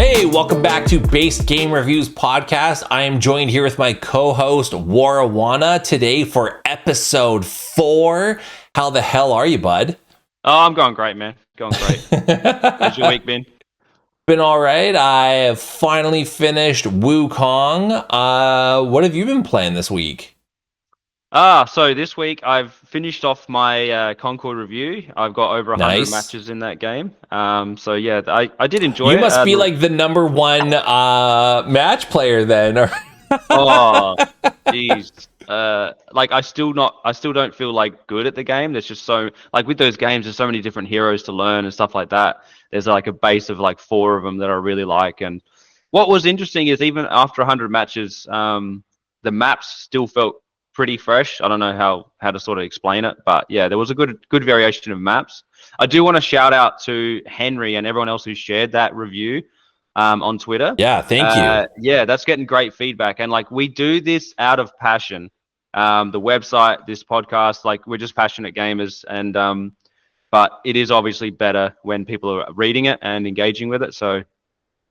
Hey, welcome back to Based Game Reviews Podcast. I am joined here with my co-host, Wara today for episode 4. How the hell are you, bud? Oh, I'm going great, man. Going great. How's your week been? Been all right. I have finally finished Wukong. What have you been playing this week? So this week I've finished off my Concord review. I've got over 100 Nice. matches in that game. So yeah, I did enjoy You it. must be like the number one match player then. Oh, jeez. I still don't feel like good at the game. There's just so like with those games, there's so many different heroes to learn and stuff like that. There's like a base of like 4 of them that I really like. And what was interesting is even after 100 matches, the maps still felt pretty fresh. I don't know how to sort of explain it, but yeah, there was a good variation of maps. I do want to shout out to Henry and everyone else who shared that review on Twitter. Yeah, thank you. Yeah, that's getting great feedback. And like we do this out of passion. The website, this podcast, like we're just passionate gamers, and but it is obviously better when people are reading it and engaging with it. So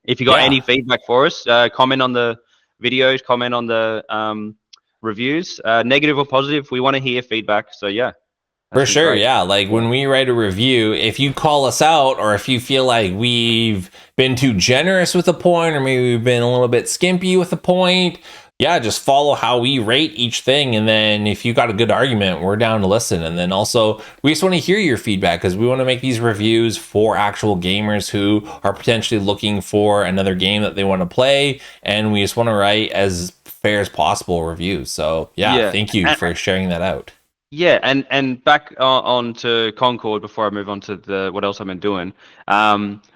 if you got any feedback for us, comment on the videos, comment on the reviews, negative or positive. We want to hear feedback. So yeah. For sure, great. Yeah. Like when we write a review, if you call us out or if you feel like we've been too generous with a point or maybe we've been a little bit skimpy with a point, yeah, just follow how we rate each thing. And then if you got a good argument, we're down to listen. And then also, we just want to hear your feedback because we want to make these reviews for actual gamers who are potentially looking for another game that they want to play. And we just want to write as fair as possible reviews. So yeah. Thank you for sharing that out. Yeah, and back on to Concord before I move on to what else I've been doing.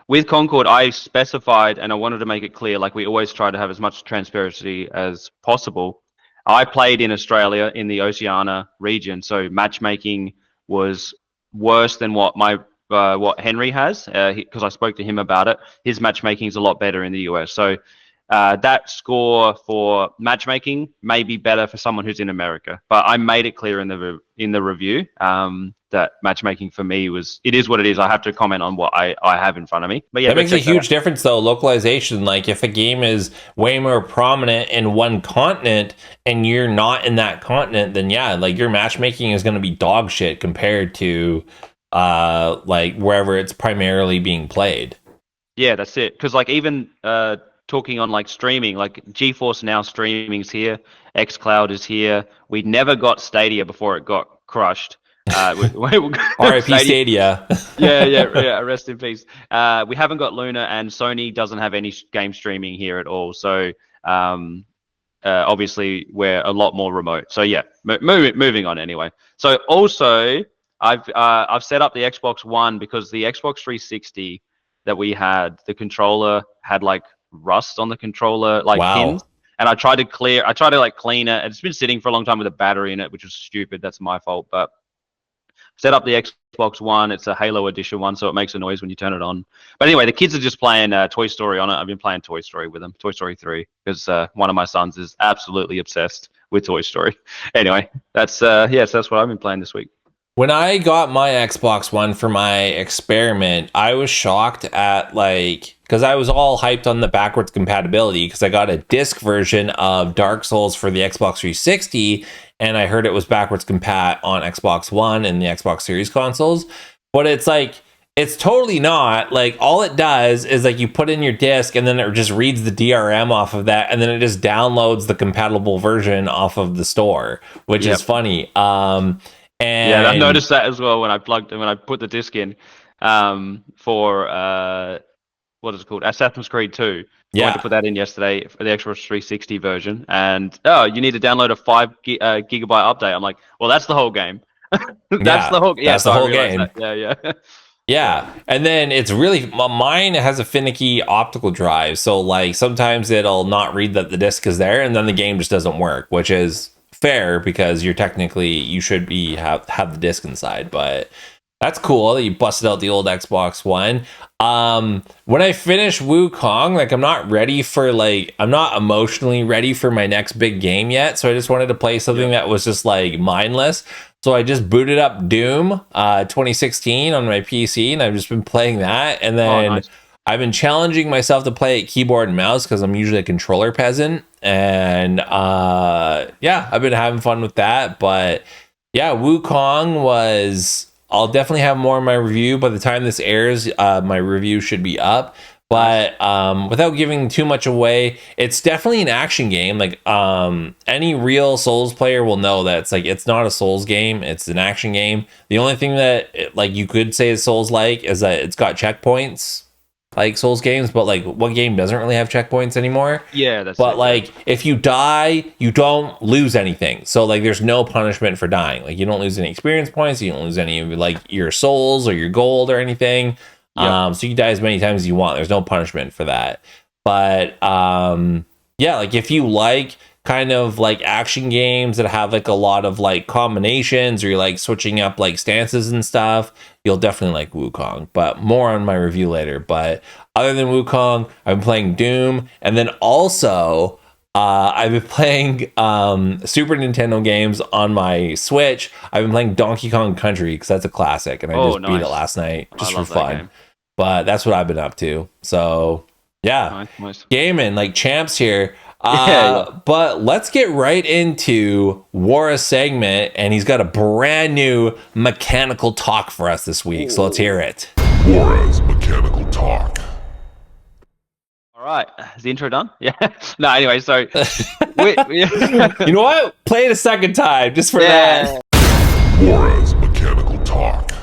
With Concord, I specified, and I wanted to make it clear, like we always try to have as much transparency as possible. I played in Australia in the Oceania region, so matchmaking was worse than what Henry has, because I spoke to him about it. His matchmaking is a lot better in the US. So that score for matchmaking may be better for someone who's in America, but I made it clear in the review that matchmaking for me it is what it is. I have to comment on what I have in front of me. But yeah, that makes a huge difference though. Localization, like if a game is way more prominent in one continent and you're not in that continent, then yeah, like your matchmaking is going to be dog shit compared to like wherever it's primarily being played. Yeah, that's it. Because like even talking on like streaming, like GeForce Now streaming's here, xCloud is here. We never got Stadia before it got crushed. RIP Stadia. yeah, rest in peace. We haven't got Luna, and Sony doesn't have any game streaming here at all. So obviously we're a lot more remote. So yeah, moving on anyway. So also I've set up the Xbox One because the Xbox 360 that we had, the controller had like rust on the controller pins, and I tried to clean it. It's been sitting for a long time with a battery in it, which was stupid. That's my fault. But set up the Xbox One. It's a Halo edition one, so it makes a noise when you turn it on. But anyway, the kids are just playing Toy Story on it. I've been playing Toy Story with them, Toy Story 3, because one of my sons is absolutely obsessed with Toy Story. Anyway, that's so that's what I've been playing this week. When I got my Xbox One for my experiment, I was shocked at because I was all hyped on the backwards compatibility because I got a disc version of Dark Souls for the Xbox 360 and I heard it was backwards compat on Xbox One and the Xbox Series consoles. But it's like, it's totally not. Like all it does is like you put in your disc and then it just reads the DRM off of that and then it just downloads the compatible version off of the store, which is funny. And yeah, I've noticed that as well when I put the disc in for what is it called? Assassin's Creed 2. I went to put that in yesterday for the Xbox 360 version, and you need to download a 5 gigabyte update. I'm like, well, that's the whole game. That's the whole game. That. Yeah, and then it's really mine has a finicky optical drive, so like sometimes it'll not read that the disc is there, and then the game just doesn't work, which is fair because you should be have the disc inside. But that's cool that you busted out the old Xbox One. When I finish Wukong, like I'm not emotionally ready for my next big game yet, so I just wanted to play something that was just like mindless. So I just booted up Doom 2016 on my PC, and I've just been playing that. And then I've been challenging myself to play it keyboard and mouse because I'm usually a controller peasant, and yeah, I've been having fun with that. But yeah, Wukong was. I'll definitely have more in my review by the time this airs. My review should be up. But without giving too much away, it's definitely an action game. Like any real Souls player will know that it's not a Souls game, it's an action game. The only thing that like you could say is Souls like is that it's got checkpoints like Souls games, but like what game doesn't really have checkpoints anymore? Yeah, that's But it, like if you die, you don't lose anything. So like there's no punishment for dying. Like you don't lose any experience points, you don't lose any of like your souls or your gold or anything. Yep. So you can die as many times as you want. There's no punishment for that. But yeah, like if you like kind of like action games that have like a lot of like combinations or you're like switching up like stances and stuff, you'll definitely like Wukong. But more on my review later. But other than Wukong, I've been playing Doom, and then also I've been playing Super Nintendo games on my Switch. I've been playing Donkey Kong Country because that's a classic, and I just beat it last night just for fun. But that's what I've been up to. So yeah, nice. Gaming like champs here. But let's get right into Wara's segment, and he's got a brand new mechanical talk for us this week. So let's hear it. Wara's mechanical talk. All right, is the intro done? Yeah. No, anyway, so you know what? Play it a second time just for that. Wara's mechanical talk.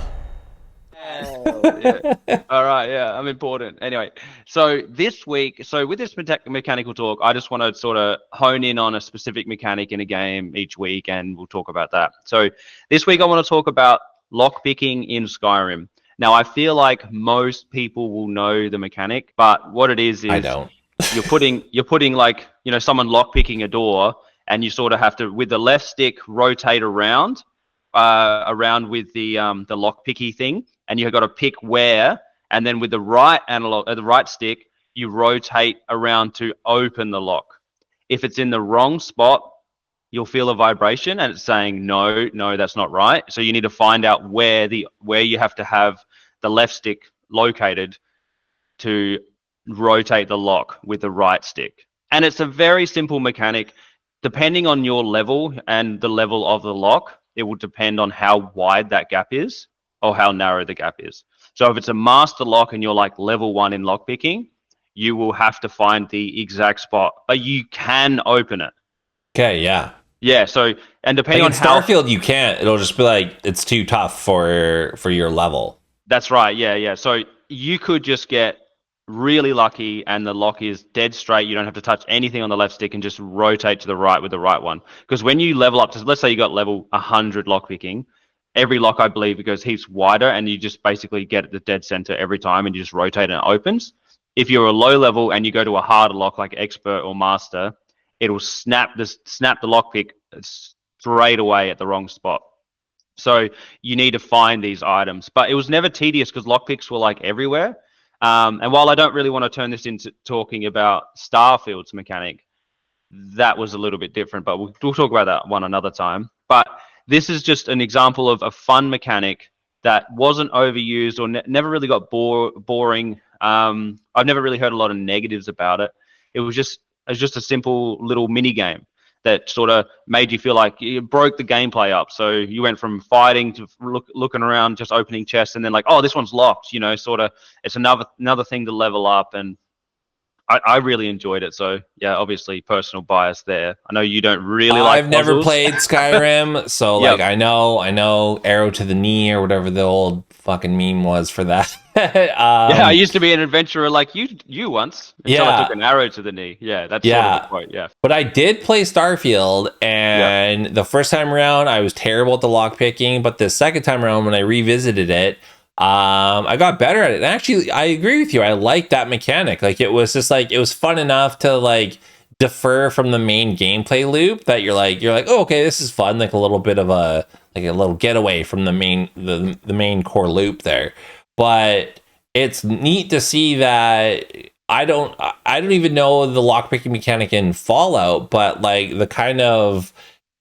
Yeah. All right, yeah, I'm important. Anyway, so this week, with this mechanical talk, I just want to sort of hone in on a specific mechanic in a game each week, and we'll talk about that. So this week I want to talk about lockpicking in Skyrim. Now, I feel like most people will know the mechanic, but what it is I don't. you're putting like, you know, someone lockpicking a door, and you sort of have to, with the left stick, rotate around with the lockpicky thing, and you've got to pick where, and then with the right analog, the right stick, you rotate around to open the lock. If it's in the wrong spot, you'll feel a vibration, and it's saying no, that's not right. So you need to find out where you have to have the left stick located to rotate the lock with the right stick. And it's a very simple mechanic. Depending on your level and the level of the lock, it will depend on how wide that gap is or how narrow the gap is. So if it's a master lock and you're like level 1 in lockpicking, you will have to find the exact spot, but you can open it. Okay, yeah. Yeah, so, and depending like on Starfield, you can't. It'll just be like, it's too tough for your level. That's right, yeah. So you could just get really lucky and the lock is dead straight. You don't have to touch anything on the left stick and just rotate to the right with the right one. Because when you level up to, let's say you got level 100 lockpicking, every lock, I believe, it goes heaps wider, and you just basically get at the dead center every time, and you just rotate and it opens. If you're a low level and you go to a harder lock like expert or master, it'll snap the lockpick straight away at the wrong spot. So you need to find these items. But it was never tedious because lockpicks were like everywhere. And while I don't really want to turn this into talking about Starfield's mechanic, that was a little bit different, but we'll talk about that one another time. But this is just an example of a fun mechanic that wasn't overused or never really got boring. I've never really heard a lot of negatives about it. It was just a simple little mini game that sort of made you feel like you broke the gameplay up. So you went from fighting to looking around, just opening chests, and then like, oh, this one's locked. You know, sort of, it's another thing to level up, and I really enjoyed it. So yeah, obviously personal bias there. I know you don't really like I've never played Skyrim, so like I know arrow to the knee or whatever the old fucking meme was for that. Yeah, I used to be an adventurer like you once until I took an arrow to the knee. Yeah, that's sort of the quote, yeah. But I did play Starfield, and the first time around I was terrible at the lockpicking, but the second time around when I revisited it, I got better at it. And actually, I agree with you. I like that mechanic. Like, it was just like, it was fun enough to like defer from the main gameplay loop that you're like, oh, okay, this is fun. Like a little bit of a little getaway from the main core loop there. But it's neat to see that I don't even know the lockpicking mechanic in Fallout, but like the kind of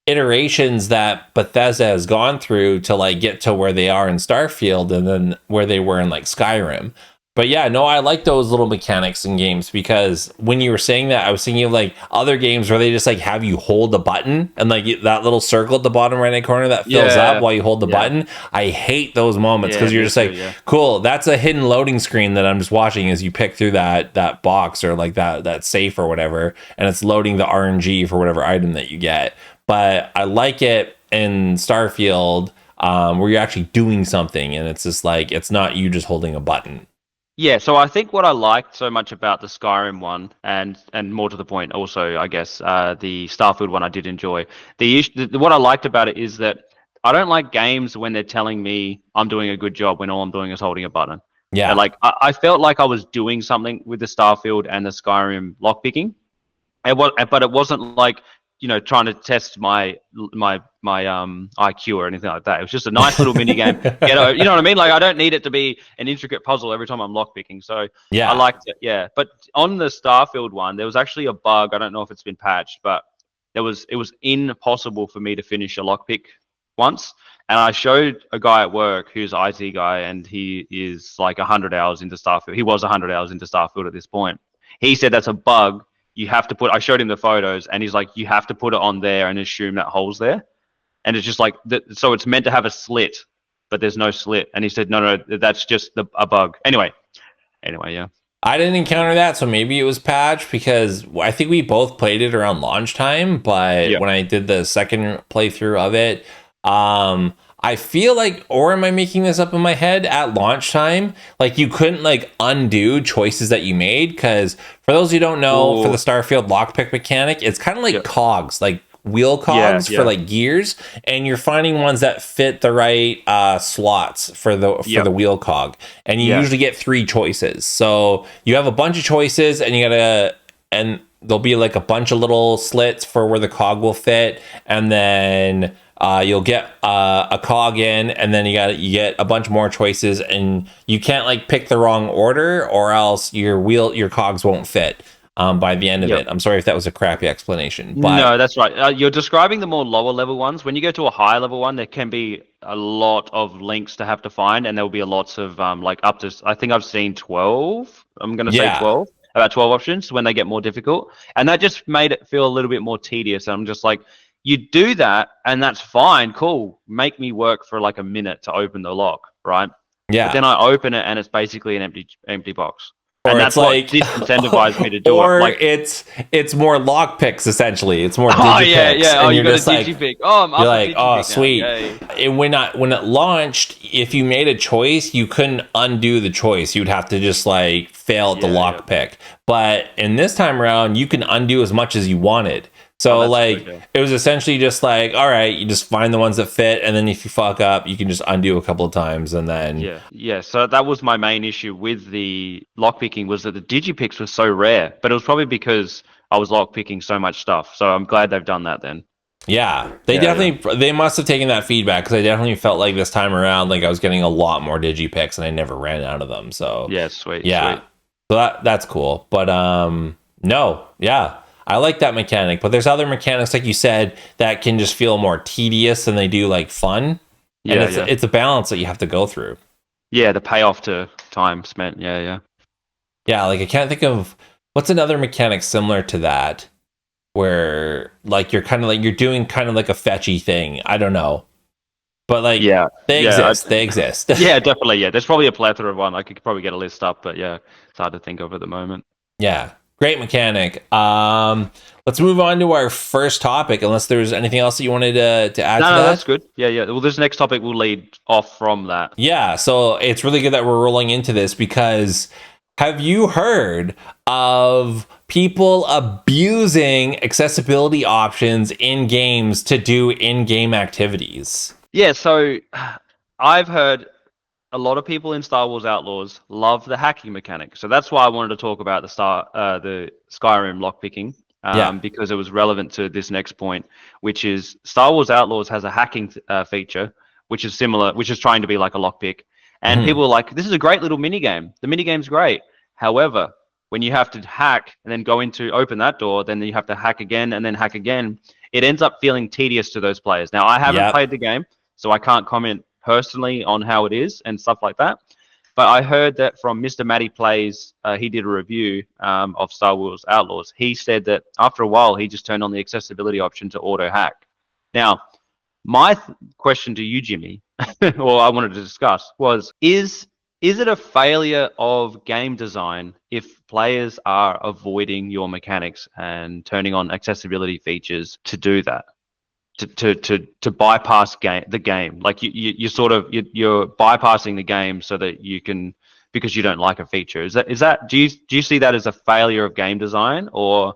iterations that Bethesda has gone through to like get to where they are in Starfield and then where they were in like Skyrim. But yeah, no, I like those little mechanics in games because when you were saying that, I was thinking of like other games where they just like have you hold the button and like that little circle at the bottom right hand corner that fills up while you hold the button. I hate those moments because you're just like, cool, that's a hidden loading screen that I'm just watching as you pick through that box or like that safe or whatever, and it's loading the RNG for whatever item that you get. But I like it in Starfield where you're actually doing something and it's just like it's not you just holding a button. Yeah, so I think what I liked so much about the Skyrim one, and more to the point, also I guess the Starfield one I did enjoy. What I liked about it is that I don't like games when they're telling me I'm doing a good job when all I'm doing is holding a button. Yeah, and like I felt like I was doing something with the Starfield and the Skyrim lockpicking. But it wasn't like trying to test my IQ or anything like that. It was just a nice little mini game. You know what I mean? Like I don't need it to be an intricate puzzle every time I'm lockpicking. So yeah, I liked it. Yeah, but on the Starfield one, there was actually a bug. I don't know if it's been patched, but it was impossible for me to finish a lockpick once. And I showed a guy at work who's an IT guy, and he is like 100 hours into Starfield. He was 100 hours into Starfield at this point. He said that's a bug. You have to I showed him the photos and he's like, you have to put it on there and assume that hole's there. And it's just like, so it's meant to have a slit, but there's no slit. And he said, no, that's just a bug. Anyway, yeah. I didn't encounter that, so maybe it was patched because I think we both played it around launch time. But when I did the second playthrough of it, I feel like, or am I making this up in my head, at launch time, like you couldn't like undo choices that you made? Because for those who don't know, for the Starfield lockpick mechanic, it's kind of like cogs, like wheel cogs for like gears, and you're finding ones that fit the right slots for the wheel cog, and you usually get 3 choices. So you have a bunch of choices, and and there'll be like a bunch of little slits for where the cog will fit, and then you'll get a cog in, and then you get a bunch more choices, and you can't like pick the wrong order, or else your cogs won't fit by the end of it. I'm sorry if that was a crappy explanation. But no, that's right. You're describing the more lower level ones. When you go to a higher level one, there can be a lot of links to have to find, and there will be lots of like up to, I think I've seen 12. I'm going to say 12. About 12 options when they get more difficult, and that just made it feel a little bit more tedious. And I'm just like, you do that, and that's fine, cool. Make me work for like a minute to open the lock, right? Yeah. But then I open it, and it's basically an empty box. Or and that's like, what disincentivized me to do or it. Like, it's more lock picks essentially. It's more digipicks. Oh yeah. Oh, you got just a like, digipick. Oh, I'm up you're a like, oh digipick sweet. now. And when it launched, if you made a choice, you couldn't undo the choice. You'd have to just like fail at the lock pick. But in this time around, you can undo as much as you wanted. So it was essentially just like, all right, you just find the ones that fit, and then if you fuck up, you can just undo a couple of times, and then So that was my main issue with the lockpicking, was that the digipicks were so rare, but it was probably because I was lockpicking so much stuff. So I'm glad they've done that then. Yeah, they must have taken that feedback, because I definitely felt like this time around, like I was getting a lot more digipicks, and I never ran out of them. So sweet. So that's cool. But I like that mechanic, but there's other mechanics, like you said, that can just feel more tedious than they do like fun. And it's a balance that you have to go through. Yeah, the payoff to time spent. Yeah, like I can't think of what's another mechanic similar to that, where like you're doing kind of like a fetchy thing. I don't know. But like they exist. Yeah, definitely. Yeah. There's probably a plethora of one. I could probably get a list up, but yeah, it's hard to think of at the moment. Yeah. Great mechanic. Let's move on to our first topic, unless there's anything else that you wanted to add to that. No, that's good. Yeah. Well, this next topic will lead off from that. Yeah, so it's really good that we're rolling into this, because have you heard of people abusing accessibility options in games to do in-game activites? Yeah, so I've heard a lot of people in Star Wars Outlaws love the hacking mechanic. So that's why I wanted to talk about the Skyrim lockpicking, because it was relevant to this next point, which is Star Wars Outlaws has a hacking feature, which is trying to be like a lockpick. And people are like, this is a great little minigame. The minigame's great. However, when you have to hack and then go into open that door, then you have to hack again and then hack again, it ends up feeling tedious to those players. Now, I haven't played the game, so I can't comment personally on how it is and stuff like that. But I heard that from Mr. Matty Plays, he did a review of Star Wars Outlaws. He said that after a while, he just turned on the accessibility option to auto hack. Now, my question to you, Jimmy, or I wanted to discuss, was is it a failure of game design if players are avoiding your mechanics and turning on accessibility features to do that? To bypass the game, like you're bypassing the game so that you can, because you don't like a feature. Is that do you see that as a failure of game design, or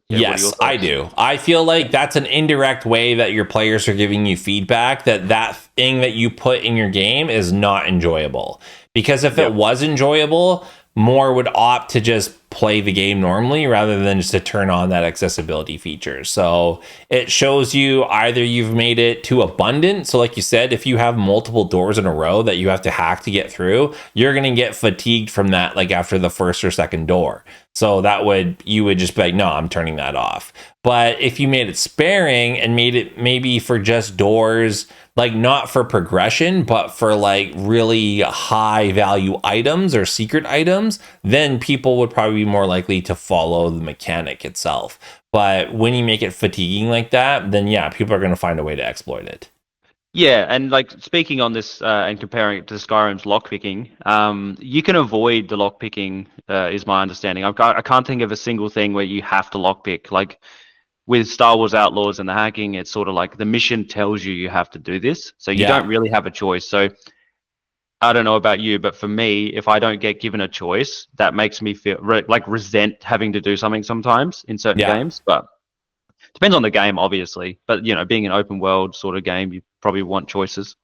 yes, I do. I feel like that's an indirect way that your players are giving you feedback that thing that you put in your game is not enjoyable. Because if it was enjoyable, more would opt to just play the game normally rather than just to turn on that accessibility feature. So it shows you either you've made it too abundant. So like you said, if you have multiple doors in a row that you have to hack to get through, you're going to get fatigued from that, like after the first or second door. So you would just be like, no, I'm turning that off. But if you made it sparing and made it maybe for just doors, like not for progression, but for like really high value items or secret items, then people would probably be more likely to follow the mechanic itself. But when you make it fatiguing like that, then yeah, people are going to find a way to exploit it. Yeah, and like speaking on this and comparing it to Skyrim's lockpicking, you can avoid the lockpicking, is my understanding. I can't think of a single thing where you have to lockpick. Like with Star Wars Outlaws and the hacking, it's sort of like the mission tells you have to do this, so you don't really have a choice. So I don't know about you, but for me, if I don't get given a choice, that makes me feel like resent having to do something sometimes in certain games. But depends on the game, obviously. But being an open world sort of game, you probably want choices.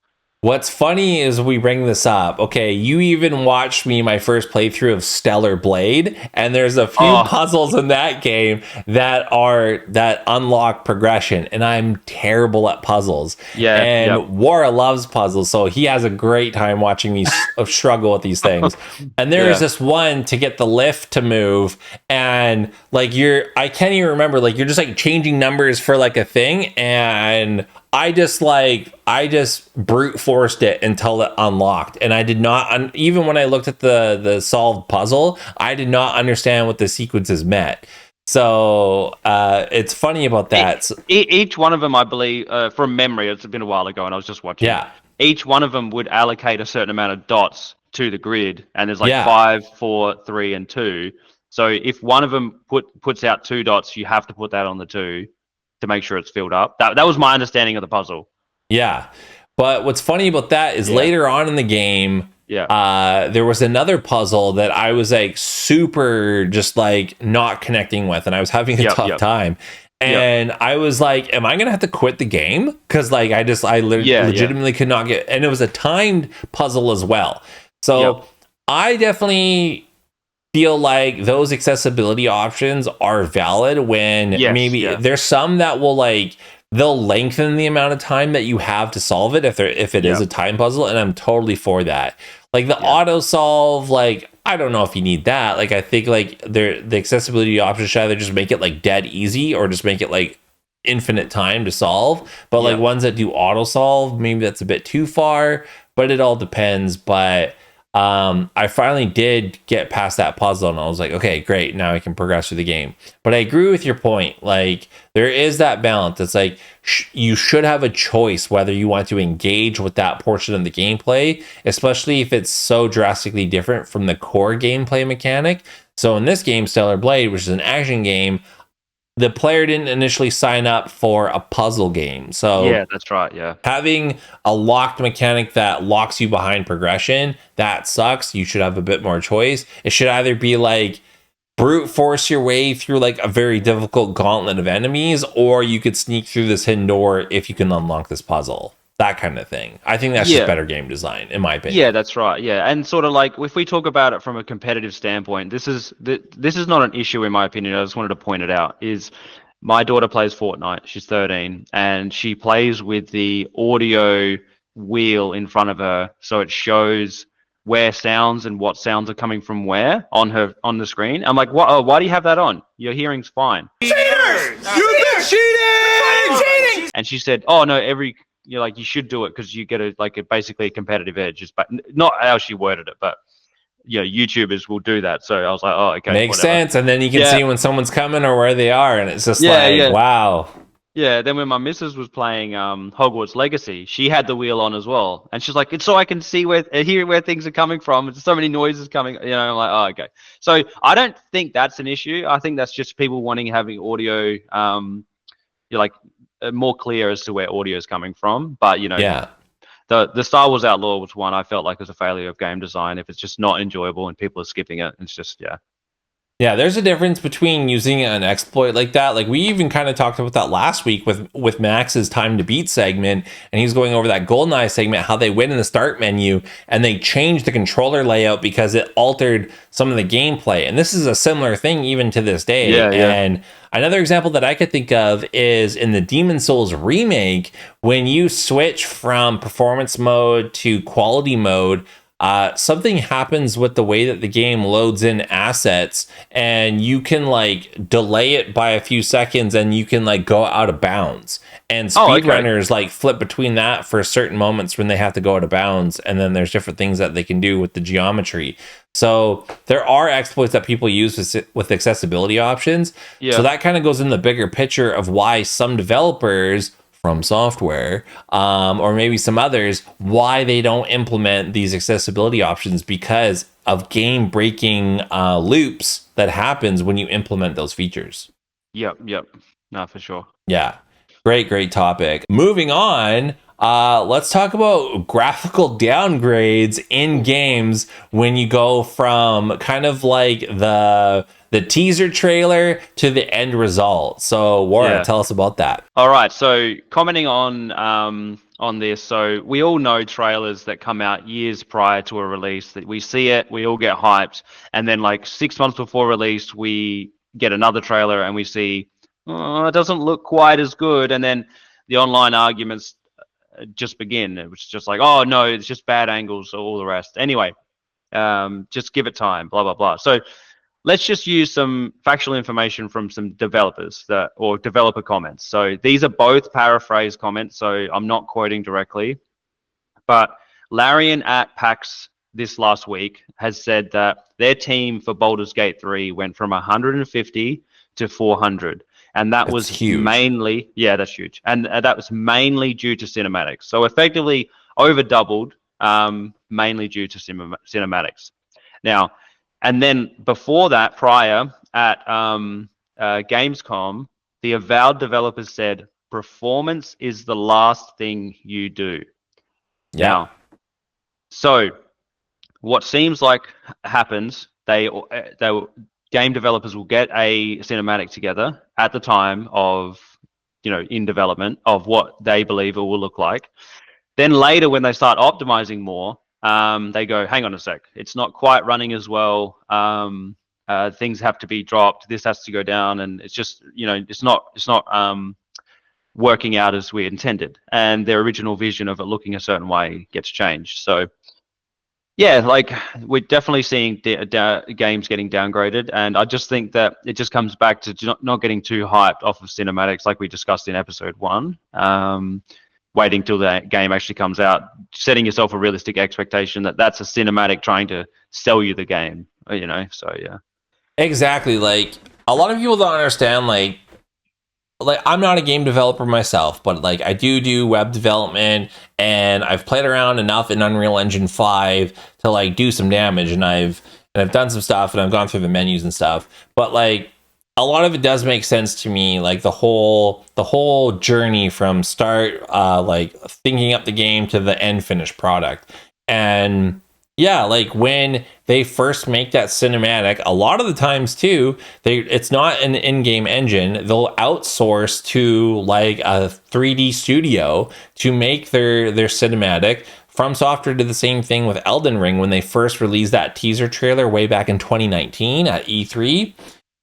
What's funny is we bring this up. Okay, you even watched me my first playthrough of Stellar Blade, and there's a few puzzles in that game that unlock progression, and I'm terrible at puzzles. Yeah, and Wara loves puzzles, so he has a great time watching me struggle with these things. And there's this one to get the lift to move, and like I can't even remember. Like you're just like changing numbers for like a thing, and I just brute forced it until it unlocked, and I did not even when I looked at the solved puzzle, I did not understand what the sequences meant. So it's funny about that. Each one of them, I believe, from memory, it's been a while ago, and I was just watching. Yeah, each one of them would allocate a certain amount of dots to the grid, and there's like 5, 4, 3, and 2. So if one of them puts out 2 dots, you have to put that on the 2. To make sure it's filled up. That was my understanding of the puzzle. Yeah. But what's funny about that is later on in the game, there was another puzzle that I was like super just like not connecting with, and I was having a tough time. And I was like, am I going to have to quit the game? Because like I legitimately could not get, and it was a timed puzzle as well. So I definitely feel like those accessibility options are valid when there's some that will they'll lengthen the amount of time that you have to solve it if it is a time puzzle, and I'm totally for that. Like the auto solve, like I don't know if you need that. Like I think like the accessibility options should either just make it like dead easy or just make it like infinite time to solve. But like ones that do auto solve, maybe that's a bit too far, but it all depends. But I finally did get past that puzzle, and I was like, okay, great, now I can progress through the game. But I agree with your point. Like there is that balance. It's like you should have a choice whether you want to engage with that portion of the gameplay, especially if it's so drastically different from the core gameplay mechanic. So in this game, Stellar Blade, which is an action game, the player didn't initially sign up for a puzzle game. So yeah, that's right. Yeah. Having a locked mechanic that locks you behind progression, that sucks. You should have a bit more choice. It should either be like brute force your way through like a very difficult gauntlet of enemies, or you could sneak through this hidden door if you can unlock this puzzle. That kind of thing. I think that's just better game design, in my opinion. Yeah, that's right. Yeah, and sort of like if we talk about it from a competitive standpoint, this is not an issue in my opinion. I just wanted to point it out. Is my daughter plays Fortnite. She's 13, and she plays with the audio wheel in front of her, so it shows where sounds and what sounds are coming from where on the screen. I'm like, what? Oh, why do you have that on? Your hearing's fine. Cheaters! You've been cheating! And she said, oh no, every you should do it because you get basically a competitive edge. But not how she worded it, but YouTubers will do that. So I was like, oh, okay, Makes whatever. sense. And then you can see when someone's coming or where they are, and it's just wow. Yeah, then when my missus was playing Hogwarts Legacy, she had the wheel on as well, and she's like, "It's so I can hear where things are coming from. There's so many noises coming." I'm like, "Oh, okay." So I don't think that's an issue. I think that's just people having audio, more clear as to where audio is coming from. But the Star Wars Outlaw was one I felt like was a failure of game design. If it's just not enjoyable and people are skipping it, it's just Yeah, there's a difference between using an exploit like that. Like we even kind of talked about that last week with Max's Time to Beat segment, and he's going over that GoldenEye segment, how they went in the start menu and they changed the controller layout because it altered some of the gameplay. And this is a similar thing even to this day. And another example that I could think of is in the Demon's Souls remake, when you switch from performance mode to quality mode, something happens with the way that the game loads in assets, and you can like delay it by a few seconds and you can like go out of bounds. And speedrunners like flip between that for certain moments when they have to go out of bounds. And then there's different things that they can do with the geometry. So there are exploits that people use with accessibility options. Yeah. So that kind of goes in the bigger picture of why some developers FromSoftware, or maybe some others, why they don't implement these accessibility options, because of game-breaking loops that happens when you implement those features. Yep. No, for sure. Yeah. Great topic. Moving on, let's talk about graphical downgrades in games when you go from kind of like the teaser trailer to the end result. So Wara, tell us about that. All right. So commenting on this, so we all know trailers that come out years prior to a release, that we see it, we all get hyped, and then like 6 months before release, we get another trailer and we see, oh, it doesn't look quite as good, and then the online arguments just begin. It was just like, oh no, it's just bad angles, all the rest. Anyway, just give it time, blah blah blah. So let's just use some factual information from some developers or developer comments. So these are both paraphrase comments, so I'm not quoting directly. But Larian at PAX this last week has said that their team for Baldur's Gate 3 went from 150 to 400. And that's was huge. Mainly, that's huge. And that was mainly due to cinematics. So effectively over doubled, mainly due to cinematics. Now, and then before that, prior at Gamescom, the Avowed developers said, performance is the last thing you do. Yeah. Now, so what seems like happens, they game developers will get a cinematic together at the time of, in development of what they believe it will look like. Then later, when they start optimizing more, they go, hang on a sec, it's not quite running as well. Things have to be dropped. This has to go down, and it's just, it's not working out as we intended. And their original vision of it looking a certain way gets changed. So, yeah, like we're definitely seeing games getting downgraded, and I just think that it just comes back to not getting too hyped off of cinematics, like we discussed in episode 1. Waiting till the game actually comes out, setting yourself a realistic expectation that that's a cinematic trying to sell you the game, so yeah. Exactly. Like a lot of people don't understand, like I'm not a game developer myself, but like I do web development, and I've played around enough in Unreal Engine 5 to like do some damage, and I've done some stuff, and I've gone through the menus and stuff, but like a lot of it does make sense to me, like the whole journey from start, like thinking up the game to the end finished product. And yeah, like when they first make that cinematic, a lot of the times too, it's not an in-game engine. They'll outsource to like a 3D studio to make their cinematic. FromSoftware did the same thing with Elden Ring when they first released that teaser trailer way back in 2019 at E3.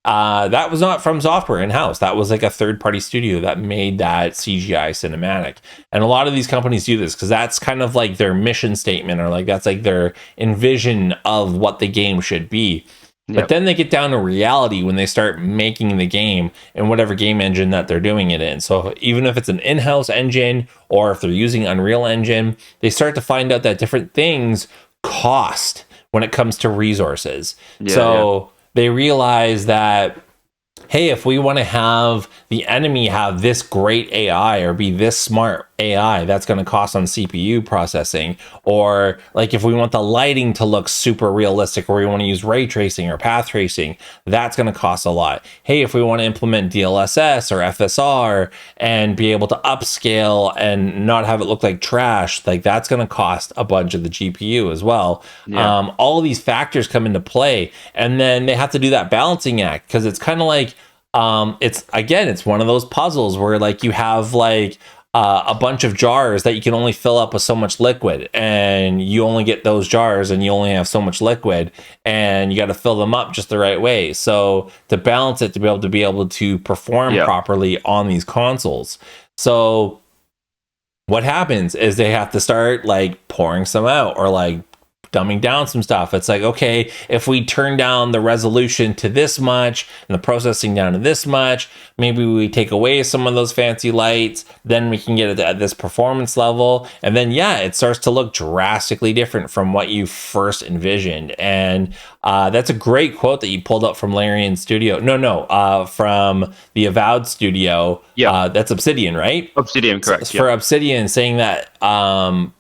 That was not FromSoftware in-house. That was like a third-party studio that made that CGI cinematic. And a lot of these companies do this because that's kind of like their mission statement, or like that's like their envision of what the game should be. But then they get down to reality when they start making the game in whatever game engine that they're doing it in. So even if it's an in-house engine or if they're using Unreal Engine, they start to find out that different things cost when it comes to resources. They realize that, hey, if we want to have the enemy have this great AI or be this smart AI, that's going to cost on CPU processing. Or like if we want the lighting to look super realistic, or we want to use ray tracing or path tracing, that's going to cost a lot. Hey, if we want to implement DLSS or FSR and be able to upscale and not have it look like trash, like that's going to cost a bunch of the GPU as well. All of these factors come into play, and then they have to do that balancing act, because it's kind of like, it's one of those puzzles where like you have like a bunch of jars that you can only fill up with so much liquid, and you only get those jars and you only have so much liquid, and you got to fill them up just the right way. So to balance it, to be able to perform properly on these consoles. So what happens is they have to start like pouring some out, or like dumbing down some stuff. It's like, okay, if we turn down the resolution to this much and the processing down to this much, maybe we take away some of those fancy lights, then we can get it at this performance level. And then, it starts to look drastically different from what you first envisioned. And that's a great quote that you pulled up from Larian Studio. From the Avowed Studio. That's Obsidian, right? Obsidian, correct. For Obsidian, saying that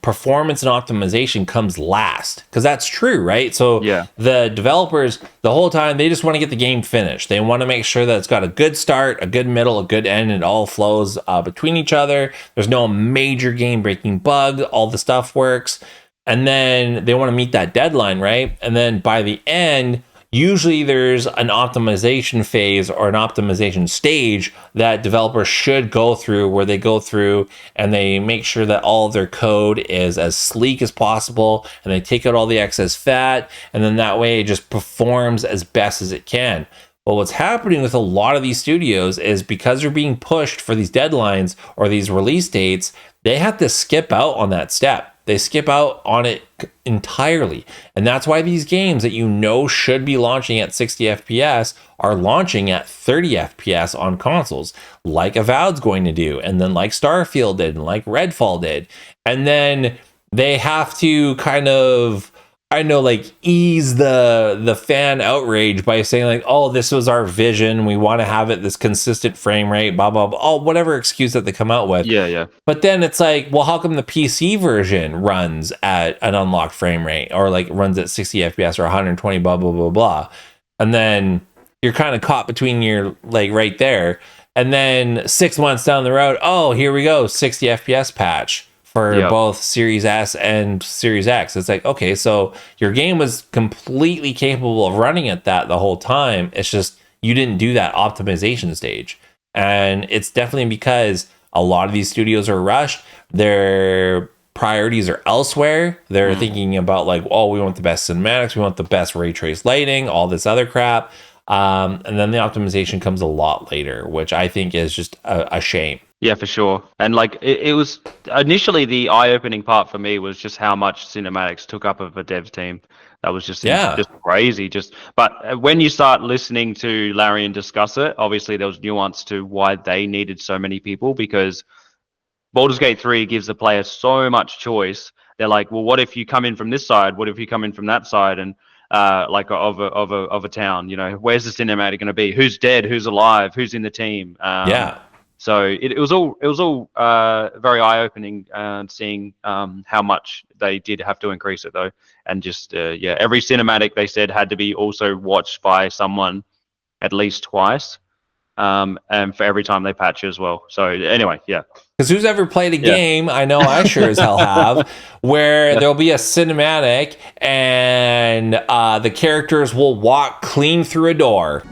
performance and optimization comes last, because that's true, right? So the developers, the whole time, they just want to get the game finished. They want to make sure that it's got a good start, a good middle, a good end, and it all flows between each other. There's no major game-breaking bug. All the stuff works. And then they want to meet that deadline, right? And then by the end, usually there's an optimization phase or an optimization stage that developers should go through, where they go through and they make sure that all of their code is as sleek as possible, and they take out all the excess fat, and then that way it just performs as best as it can. But what's happening with a lot of these studios is, because they're being pushed for these deadlines or these release dates, they have to skip out on that step. They skip out on it entirely. And that's why these games that should be launching at 60 FPS are launching at 30 FPS on consoles, like Avowed's going to do, and then like Starfield did, and like Redfall did. And then they have to kind of, ease the fan outrage by saying like, oh, this was our vision, we want to have it this consistent frame rate, blah blah blah, whatever excuse that they come out with. But then it's like, well, how come the PC version runs at an unlocked frame rate, or like runs at 60 FPS or 120, blah blah blah blah? And then you're kind of caught between your, like, right there. And then 6 months down the road, oh, here we go, 60 FPS patch for both Series S and Series X. It's like, okay, so your game was completely capable of running at that the whole time. It's just you didn't do that optimization stage. And it's definitely because a lot of these studios are rushed. Their priorities are elsewhere. They're thinking about like, oh, we want the best cinematics, we want the best ray trace lighting, all this other crap. And then the optimization comes a lot later, which I think is just a shame. Yeah, for sure. And like it was initially, the eye-opening part for me was just how much cinematics took up of a dev team. That was just crazy. But when you start listening to Larian discuss it, obviously there was nuance to why they needed so many people, because Baldur's Gate 3 gives the player so much choice. They're like, well, what if you come in from this side? What if you come in from that side? And like of a town, where's the cinematic going to be? Who's dead? Who's alive? Who's in the team? So it was all very eye-opening, seeing how much they did have to increase it though, and just every cinematic, they said, had to be also watched by someone at least twice, and for every time they patch as well. So anyway, because who's ever played a game, I know I sure as hell have, where there'll be a cinematic and the characters will walk clean through a door.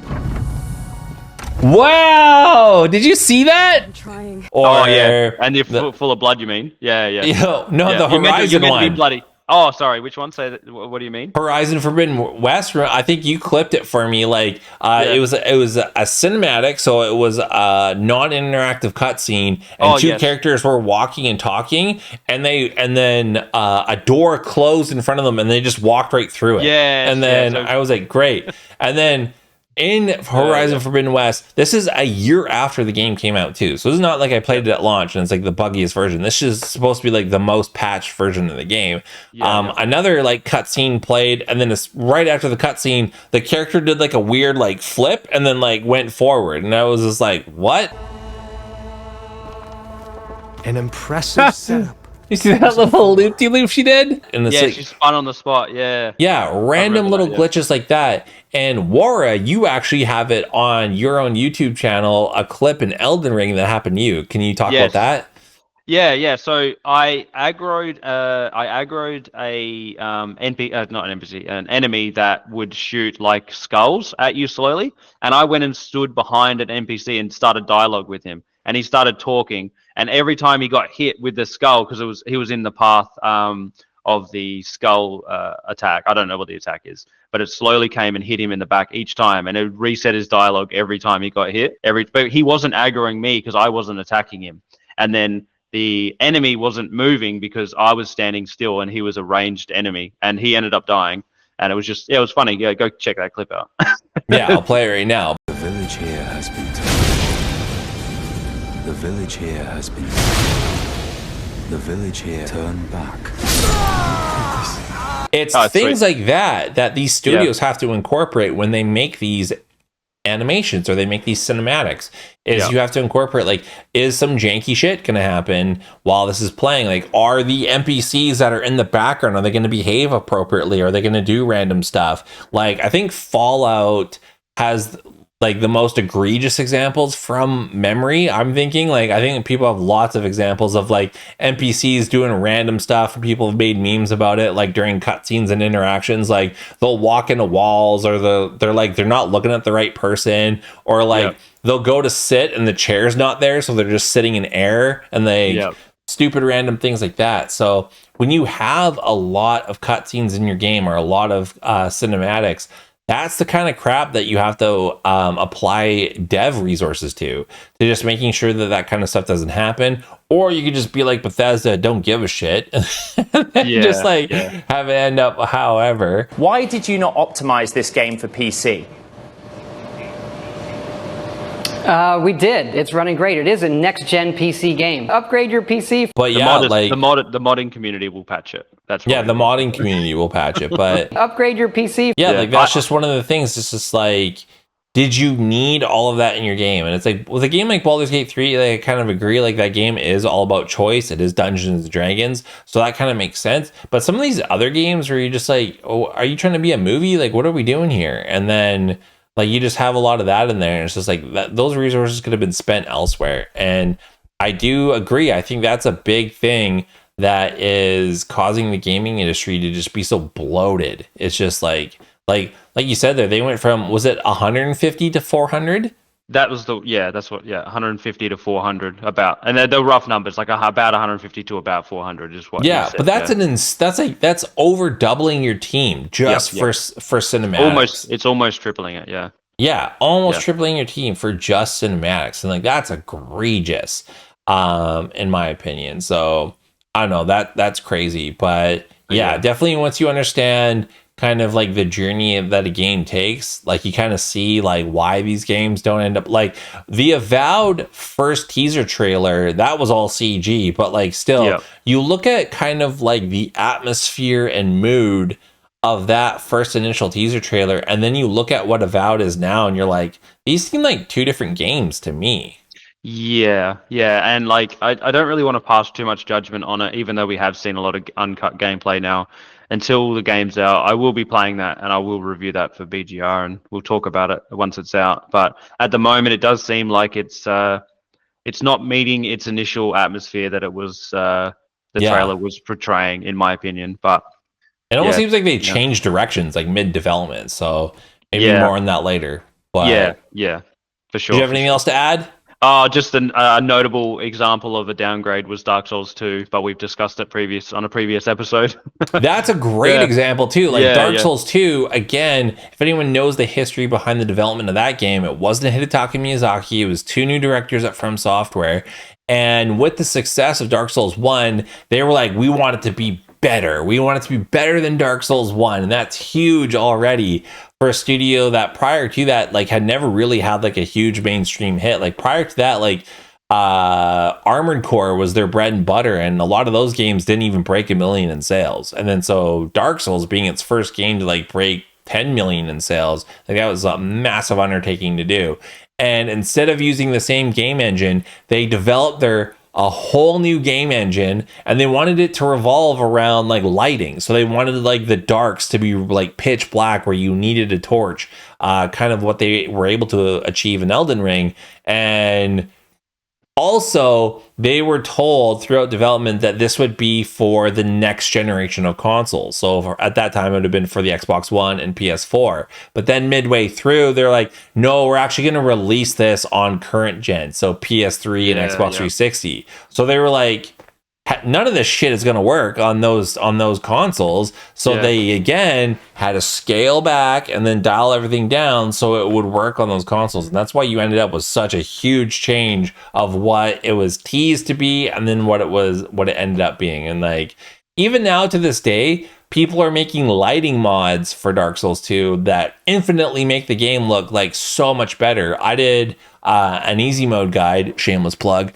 Wow! Did you see that? I'm trying. And you're full of blood, you mean? Yeah. The Horizon one. Bloody. Oh, sorry. Which one? Say that. What do you mean? Horizon Forbidden West. I think you clipped it for me. Like it was a cinematic, so it was a non-interactive cutscene, and two characters were walking and talking, and then a door closed in front of them, and they just walked right through it. Yeah, and then I was like, great, and then. In Horizon Forbidden West, this is a year after the game came out too. So it's not like I played it at launch and it's like the buggiest version. This is supposed to be like the most patched version of the game. Another like cutscene played, and then right after the cutscene, the character did like a weird like flip and then like went forward. And I was just like, what? An impressive setup. You see that little loop-de-loop she did? And she spun on the spot, Yeah, random little glitches like that. And Wara, you actually have it on your own YouTube channel, a clip in Elden Ring that happened to you. Can you talk about that? Yeah. So I aggroed an enemy that would shoot like skulls at you slowly, and I went and stood behind an NPC and started dialogue with him, and he started talking. And every time he got hit with the skull, because he was in the path of the skull attack. I don't know what the attack is, but it slowly came and hit him in the back each time, and it would reset his dialogue every time he got hit. But he wasn't aggroing me because I wasn't attacking him. And then the enemy wasn't moving because I was standing still, and he was a ranged enemy, and he ended up dying. And it was just, it was funny. Yeah, go check that clip out. Yeah, I'll play it right now. The village here has been The village here has been. The village here turned back. It's things like that these studios have to incorporate when they make these animations or they make these cinematics. You have to incorporate, like, is some janky shit gonna happen while this is playing? Like, are the NPCs that are in the background, are they gonna behave appropriately? Are they gonna do random stuff? Like, I think Fallout has like the most egregious examples from memory. I'm thinking, like, I think people have lots of examples of like NPCs doing random stuff, and people have made memes about it, like during cutscenes and interactions. Like, they'll walk into walls, or they're not looking at the right person, or like they'll go to sit and the chair's not there, so they're just sitting in air, and they stupid random things like that. So when you have a lot of cutscenes in your game, or a lot of cinematics, that's the kind of crap that you have to apply dev resources to just making sure that kind of stuff doesn't happen. Or you could just be like Bethesda, don't give a shit, and just have it end up however. Why did you not optimize this game for PC? We did. It's running great. It is a next-gen PC game. Upgrade your PC. But the modding community will patch it. That's right. The modding community will patch it. But upgrade your PC. Yeah, like that's just one of the things. It's just like, did you need all of that in your game? And it's like with a game like Baldur's Gate 3, like, I kind of agree. Like, that game is all about choice. It is Dungeons and Dragons, so that kind of makes sense. But some of these other games where you're just like, oh, are you trying to be a movie? Like, what are we doing here? And then, like, you just have a lot of that in there, and it's just like those resources could have been spent elsewhere. And I do agree. I think that's a big thing that is causing the gaming industry to just be so bloated. It's just like you said there, they went from, was it 150 to 400? That was 150 to 400 about, and they're rough numbers, like about 150 to about 400 is what. Yeah, but that's over doubling your team just for cinematics. It's almost tripling it. Yeah. Yeah, almost tripling your team for just cinematics, and like that's egregious, in my opinion. So I don't know, that's crazy, but definitely once you understand kind of like the journey that a game takes, like you kind of see like why these games don't end up, like the Avowed first teaser trailer, that was all CG, but like still you look at kind of like the atmosphere and mood of that first initial teaser trailer, and then you look at what Avowed is now, and you're like, these seem like two different games to me. Yeah, and like I don't really want to pass too much judgment on it, even though we have seen a lot of uncut gameplay now. Until the game's out, I will be playing that, and I will review that for BGR, and we'll talk about it once it's out. But at the moment, it does seem like it's not meeting its initial atmosphere that it was the trailer was portraying, in my opinion. But it almost seems like they changed directions, like mid-development. So maybe more on that later. But yeah, for sure. Do you have anything else to add? Just a notable example of a downgrade was Dark Souls 2, but we've discussed it on a previous episode. That's a great Yeah. example too. Like Yeah, Dark yeah. Souls 2, again, if anyone knows the history behind the development of that game, it wasn't Hidetaka Miyazaki. It was two new directors at FromSoftware. And with the success of Dark Souls 1, they were like, we want it to be better. We want it to be better than Dark Souls 1. And that's huge already for a studio that prior to that, like, had never really had like a huge mainstream hit. Like prior to that, like Armored Core was their bread and butter, and a lot of those games didn't even break 1 million in sales. And then so Dark Souls being its first game to like break 10 million in sales, like that was a massive undertaking to do. And instead of using the same game engine, they developed a whole new game engine, and they wanted it to revolve around like lighting. So they wanted like the darks to be like pitch black where you needed a torch, kind of what they were able to achieve in Elden Ring. And also, they were told throughout development that this would be for the next generation of consoles. So at that time, it would have been for the Xbox One and PS4. But then midway through, they're like, no, we're actually going to release this on current gen. So PS3 and Xbox 360. So they were like, none of this shit is going to work on those consoles. So they again had to scale back and then dial everything down so it would work on those consoles. And that's why you ended up with such a huge change of what it was teased to be and then what it ended up being. And like even now to this day, people are making lighting mods for Dark Souls 2 that infinitely make the game look like so much better. I did an easy mode guide, shameless plug.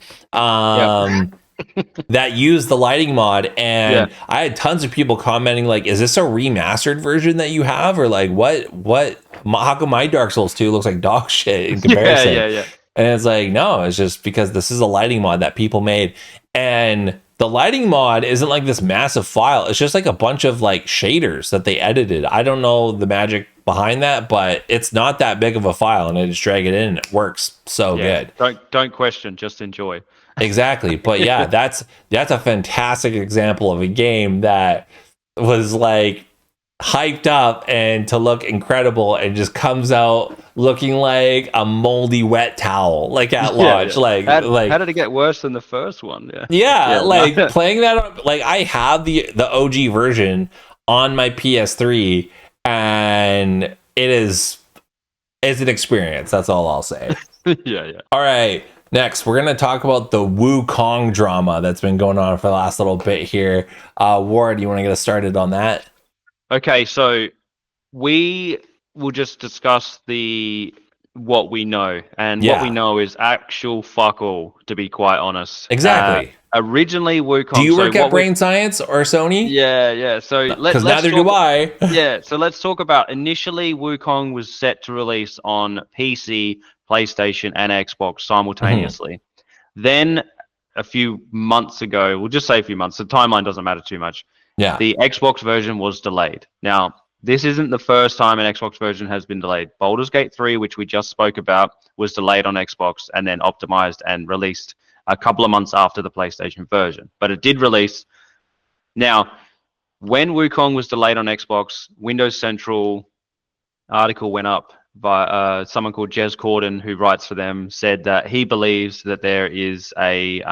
That used the lighting mod, and I had tons of people commenting like, is this a remastered version that you have, or like what how come my Dark Souls 2 looks like dog shit in comparison? And it's like, no, it's just because this is a lighting mod that people made, and the lighting mod isn't like this massive file. It's just like a bunch of like shaders that they edited. I don't know the magic behind that, but it's not that big of a file, and I just drag it in and it works so good. Don't question, just enjoy. Exactly. But yeah, that's a fantastic example of a game that was like hyped up and to look incredible and just comes out looking like a moldy wet towel like at launch. How did it get worse than the first one? Like playing that, like I have the OG version on my PS3, and it's an experience. That's all I'll say. All right. Next, we're going to talk about the Wukong drama that's been going on for the last little bit here. Ward, do you want to get us started on that? Okay, so we will just discuss what we know. And what we know is actual fuck all, to be quite honest. Exactly. Originally, Wukong... Do you work at Brain Science or Sony? Yeah. So because neither do I. So let's talk about... Initially, Wukong was set to release on PC, PlayStation, and Xbox simultaneously. Then a few months ago, we'll just say a few months, the timeline doesn't matter too much. Yeah. The Xbox version was delayed. Now, this isn't the first time an Xbox version has been delayed. Baldur's Gate 3, which we just spoke about, was delayed on Xbox and then optimized and released a couple of months after the PlayStation version. But it did release. Now, when Wukong was delayed on Xbox, Windows Central article went up by someone called Jez Corden, who writes for them, said that he believes that there is a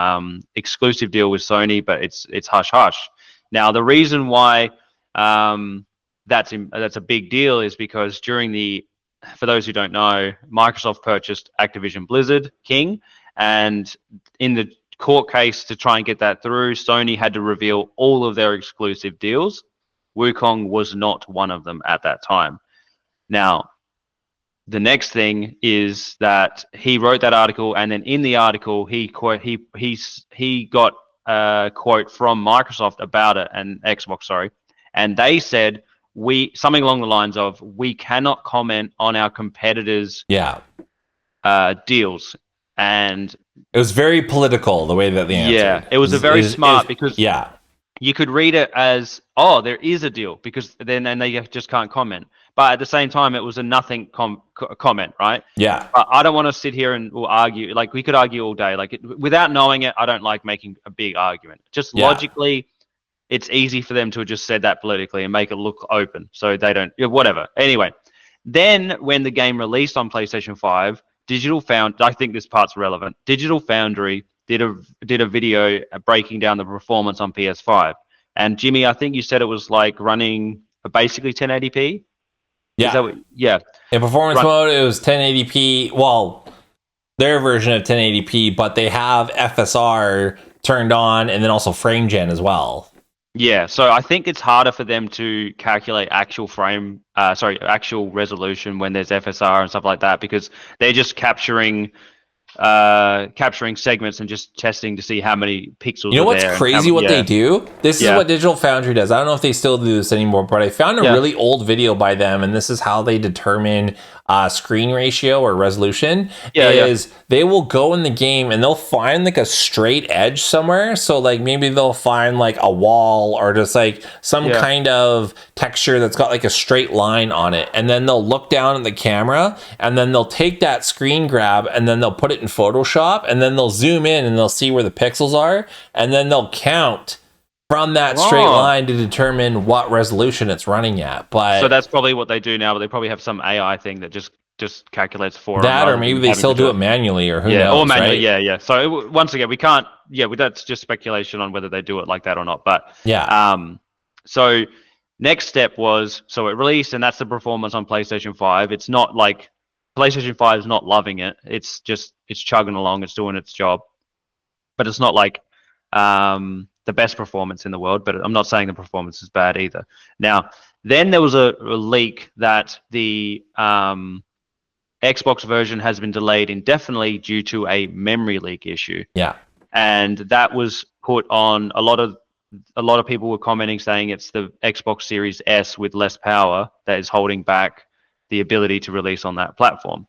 exclusive deal with Sony, but it's hush hush. Now, the reason why that's a big deal is because for those who don't know, Microsoft purchased Activision Blizzard King, and in the court case to try and get that through, Sony had to reveal all of their exclusive deals. Wukong was not one of them at that time. Now, the next thing is that he wrote that article, and then in the article he got a quote from Microsoft about it, and Xbox, sorry, and they said something along the lines of, we cannot comment on our competitors' deals. And it was very political the way that they answered. Yeah, it was because you could read it as, oh, there is a deal, because then they just can't comment. But at the same time, it was a nothing comment, right? Yeah. I don't want to sit here and argue. Like, we could argue all day. Like, without knowing it, I don't like making a big argument. Just logically, it's easy for them to have just said that politically and make it look open. So they don't, whatever. Anyway, then when the game released on PlayStation 5, I think this part's relevant. Digital Foundry did a video breaking down the performance on PS5. And Jimmy, I think you said it was like running basically 1080p. Yeah. Is that what, yeah. In performance mode, it was 1080p. Well, their version of 1080p, but they have FSR turned on and then also frame gen as well. Yeah, so I think it's harder for them to calculate actual actual resolution when there's FSR and stuff like that, because they're just capturing segments and just testing to see how many pixels. You know what's crazy? What they do? This is what Digital Foundry does. I don't know if they still do this anymore, but I found a really old video by them, and this is how they determine screen ratio or resolution. They will go in the game and they'll find like a straight edge somewhere. So like maybe they'll find like a wall or just like some kind of texture that's got like a straight line on it, and then they'll look down at the camera and then they'll take that screen grab and then they'll put it in Photoshop and then they'll zoom in and they'll see where the pixels are, and then they'll count from that straight line to determine what resolution it's running at. But so that's probably what they do now, but they probably have some AI thing that just calculates for that, or maybe they still do it manually, or who knows, or manually, right? So once again, we can't, that's just speculation on whether they do it like that or not. But so next step was, so it released, and that's the performance on PlayStation 5. It's not like PlayStation 5 is not loving it. It's chugging along. It's doing its job, but it's not like the best performance in the world. But I'm not saying the performance is bad either. Now, then there was a leak that the Xbox version has been delayed indefinitely due to a memory leak issue. Yeah, and that was put on a lot of people were commenting saying it's the Xbox Series S with less power that is holding back the ability to release on that platform.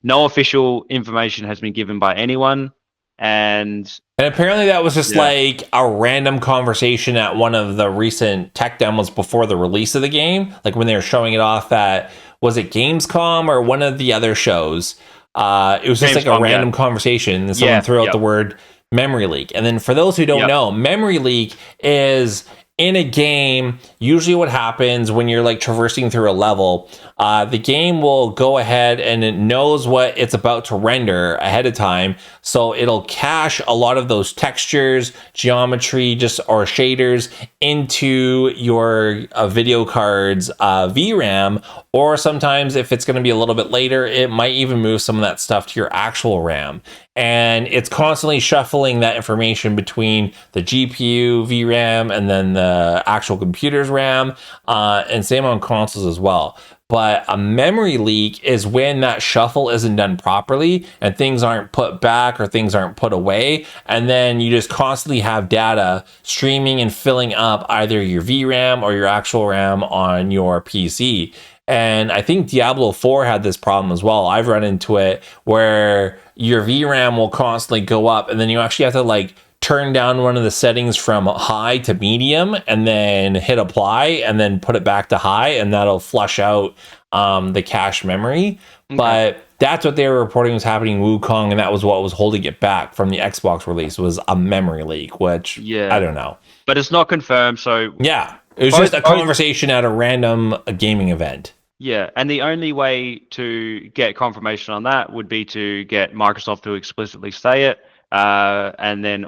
No official information has been given by anyone, and apparently that was just like a random conversation at one of the recent tech demos before the release of the game, like when they were showing it off at, was it Gamescom or one of the other shows? It was just like a random conversation, and someone threw out the word memory leak. And then for those who don't know, memory leak is in a game, usually what happens when you're like traversing through a level, the game will go ahead and it knows what it's about to render ahead of time. So it'll cache a lot of those textures, geometry, or shaders into your video card's VRAM, or sometimes if it's going to be a little bit later, it might even move some of that stuff to your actual RAM. And it's constantly shuffling that information between the GPU, VRAM, and then the actual computer's RAM, and same on consoles as well. But a memory leak is when that shuffle isn't done properly and things aren't put back or things aren't put away. And then you just constantly have data streaming and filling up either your VRAM or your actual RAM on your PC. And I think Diablo 4 had this problem as well. I've run into it where your VRAM will constantly go up, and then you actually have to like turn down one of the settings from high to medium and then hit apply and then put it back to high, and that'll flush out the cache memory. Okay. But that's what they were reporting was happening in Wukong, and that was what was holding it back from the Xbox release, was a memory leak, which I don't know. But it's not confirmed, so... Yeah, it was just a conversation at a random gaming event. Yeah, and the only way to get confirmation on that would be to get Microsoft to explicitly say it, and then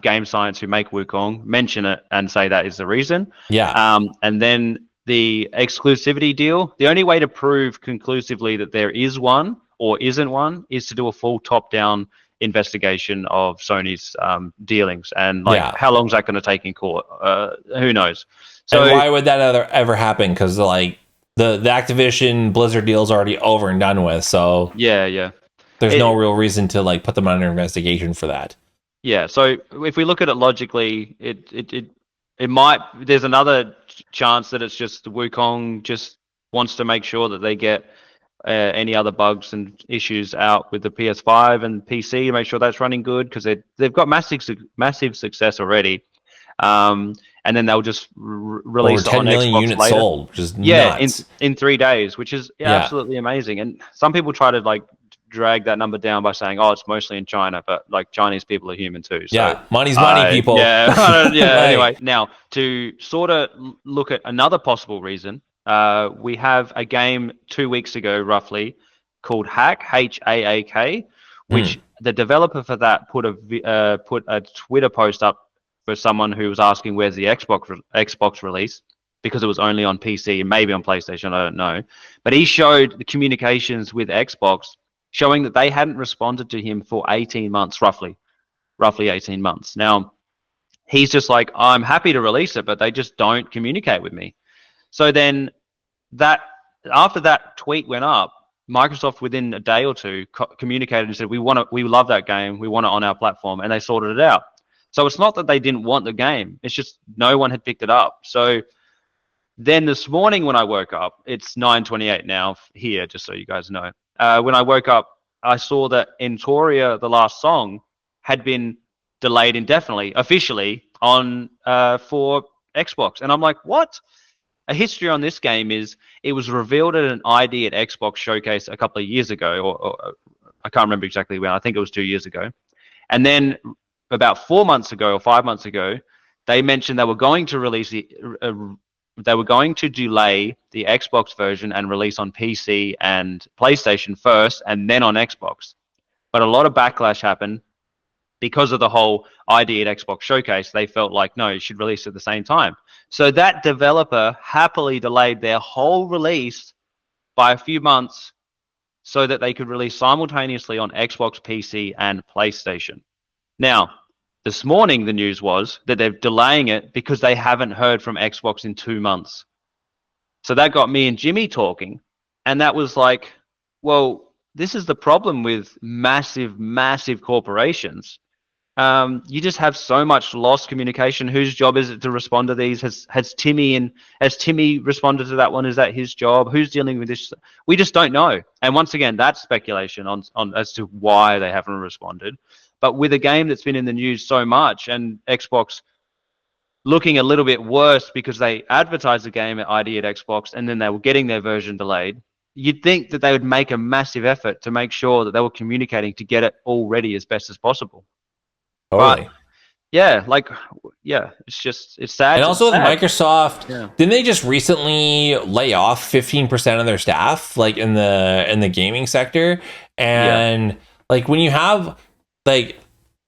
Game Science, who make Wukong, mention it and say that is the reason. Yeah. And then the exclusivity deal, the only way to prove conclusively that there is one or isn't one is to do a full top-down investigation of Sony's dealings. And how long is that going to take in court? Who knows? So and why would that ever happen? Because like the Activision Blizzard deal is already over and done with. So there's no real reason to like put them under investigation for that. Yeah. So if we look at it logically, it might. There's another chance that it's just Wukong just wants to make sure that they get any other bugs and issues out with the PS5 and PC to make sure that's running good, because they've got massive success already. And then they'll just release over 10 on million Xbox units later. sold, which is nuts. in 3 days, which is absolutely amazing. And some people try to like drag that number down by saying, "Oh, it's mostly in China," but like Chinese people are human too. So, money's money, people. Anyway, now to sort of look at another possible reason, we have a game 2 weeks ago, roughly, called Hack, Haak, which the developer for that put a Twitter post up for someone who was asking where's the Xbox release, because it was only on PC and maybe on PlayStation, I don't know. But he showed the communications with Xbox showing that they hadn't responded to him for 18 months, roughly 18 months. Now, he's just like, I'm happy to release it, but they just don't communicate with me. So then after that tweet went up, Microsoft within a day or two communicated and said, we love that game, we want it on our platform, and they sorted it out. So it's not that they didn't want the game, it's just no one had picked it up. So then this morning when I woke up, it's 9:28 now here, just so you guys know. When I woke up, I saw that Entoria, the last song, had been delayed indefinitely, officially, on for Xbox. And I'm like, what? A history on this game is it was revealed at an ID at Xbox showcase a couple of years ago, or I can't remember exactly when. I think it was 2 years ago. And then about 4 months ago or 5 months ago, they mentioned they were going to release they were going to delay the Xbox version and release on PC and PlayStation first, and then on Xbox. But a lot of backlash happened because of the whole ID at Xbox showcase. They felt like, no, you should release at the same time. So that developer happily delayed their whole release by a few months so that they could release simultaneously on Xbox, PC, and PlayStation. Now, this morning, the news was that they're delaying it because they haven't heard from Xbox in 2 months. So that got me and Jimmy talking. And that was like, well, this is the problem with massive, massive corporations. You just have so much lost communication. Whose job is it to respond to these? Has Timmy responded to that one? Is that his job? Who's dealing with this? We just don't know. And once again, that's speculation on as to why they haven't responded. But with a game that's been in the news so much, and Xbox looking a little bit worse because they advertised the game at ID at Xbox and then they were getting their version delayed, you'd think that they would make a massive effort to make sure that they were communicating to get it all ready as best as possible. Totally. But, it's sad. And also with Microsoft, Yeah. didn't they just recently lay off 15% of their staff, like in the gaming sector? And like when you have, like,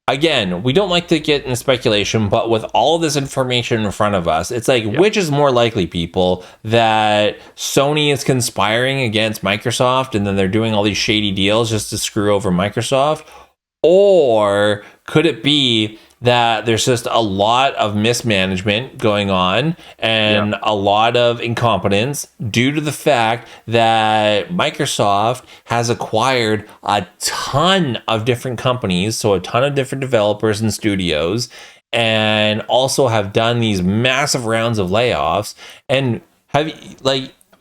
again, we don't like to get in speculation, but with all of this information in front of us, it's like, which is more likely, people, that Sony is conspiring against Microsoft and then they're doing all these shady deals just to screw over Microsoft? Or could it be that there's just a lot of mismanagement going on and a lot of incompetence due to the fact that Microsoft has acquired a ton of different companies, so a ton of different developers and studios, and also have done these massive rounds of layoffs? And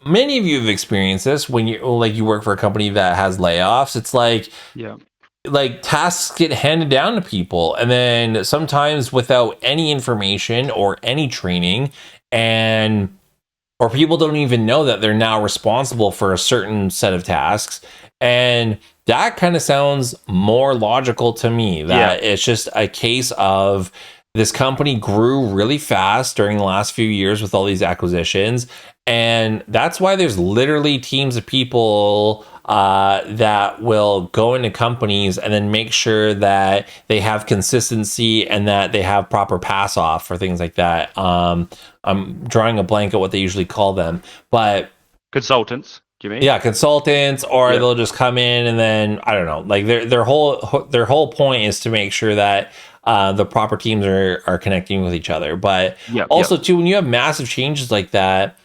many of you have experienced this when you work for a company that has layoffs. It's like tasks get handed down to people, and then sometimes without any information or any training, or people don't even know that they're now responsible for a certain set of tasks. And that kind of sounds more logical to me, that it's just a case of this company grew really fast during the last few years with all these acquisitions, and that's why there's literally teams of people that will go into companies and then make sure that they have consistency and that they have proper pass off for things like that. I'm drawing a blank at what they usually call them, but consultants. Do you mean? Yeah, consultants, or they'll just come in and then I don't know. Like their whole point is to make sure that the proper teams are connecting with each other. But also too, when you have massive changes like that,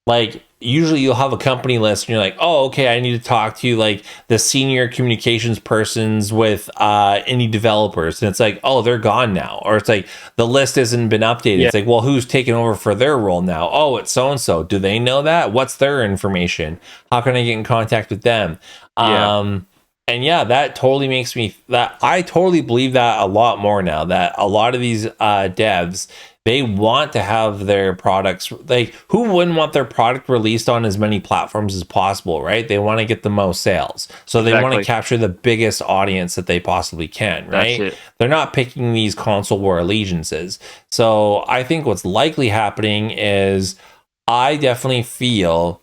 like usually you'll have a company list and you're like, oh, okay, I need to talk to like the senior communications persons with indie developers. And it's like, oh, they're gone now. Or it's like the list hasn't been updated. It's like, well, who's taking over for their role now? Oh, it's so-and-so. Do they know that? What's their information? How can I get in contact with them? And that totally makes me, that I totally believe that a lot more now, that a lot of these devs, they want to have their products, like, who wouldn't want their product released on as many platforms as possible, right? They want to get the most sales. So they want to capture the biggest audience that they possibly can, right? They're not picking these console war allegiances. So I think what's likely happening is, I definitely feel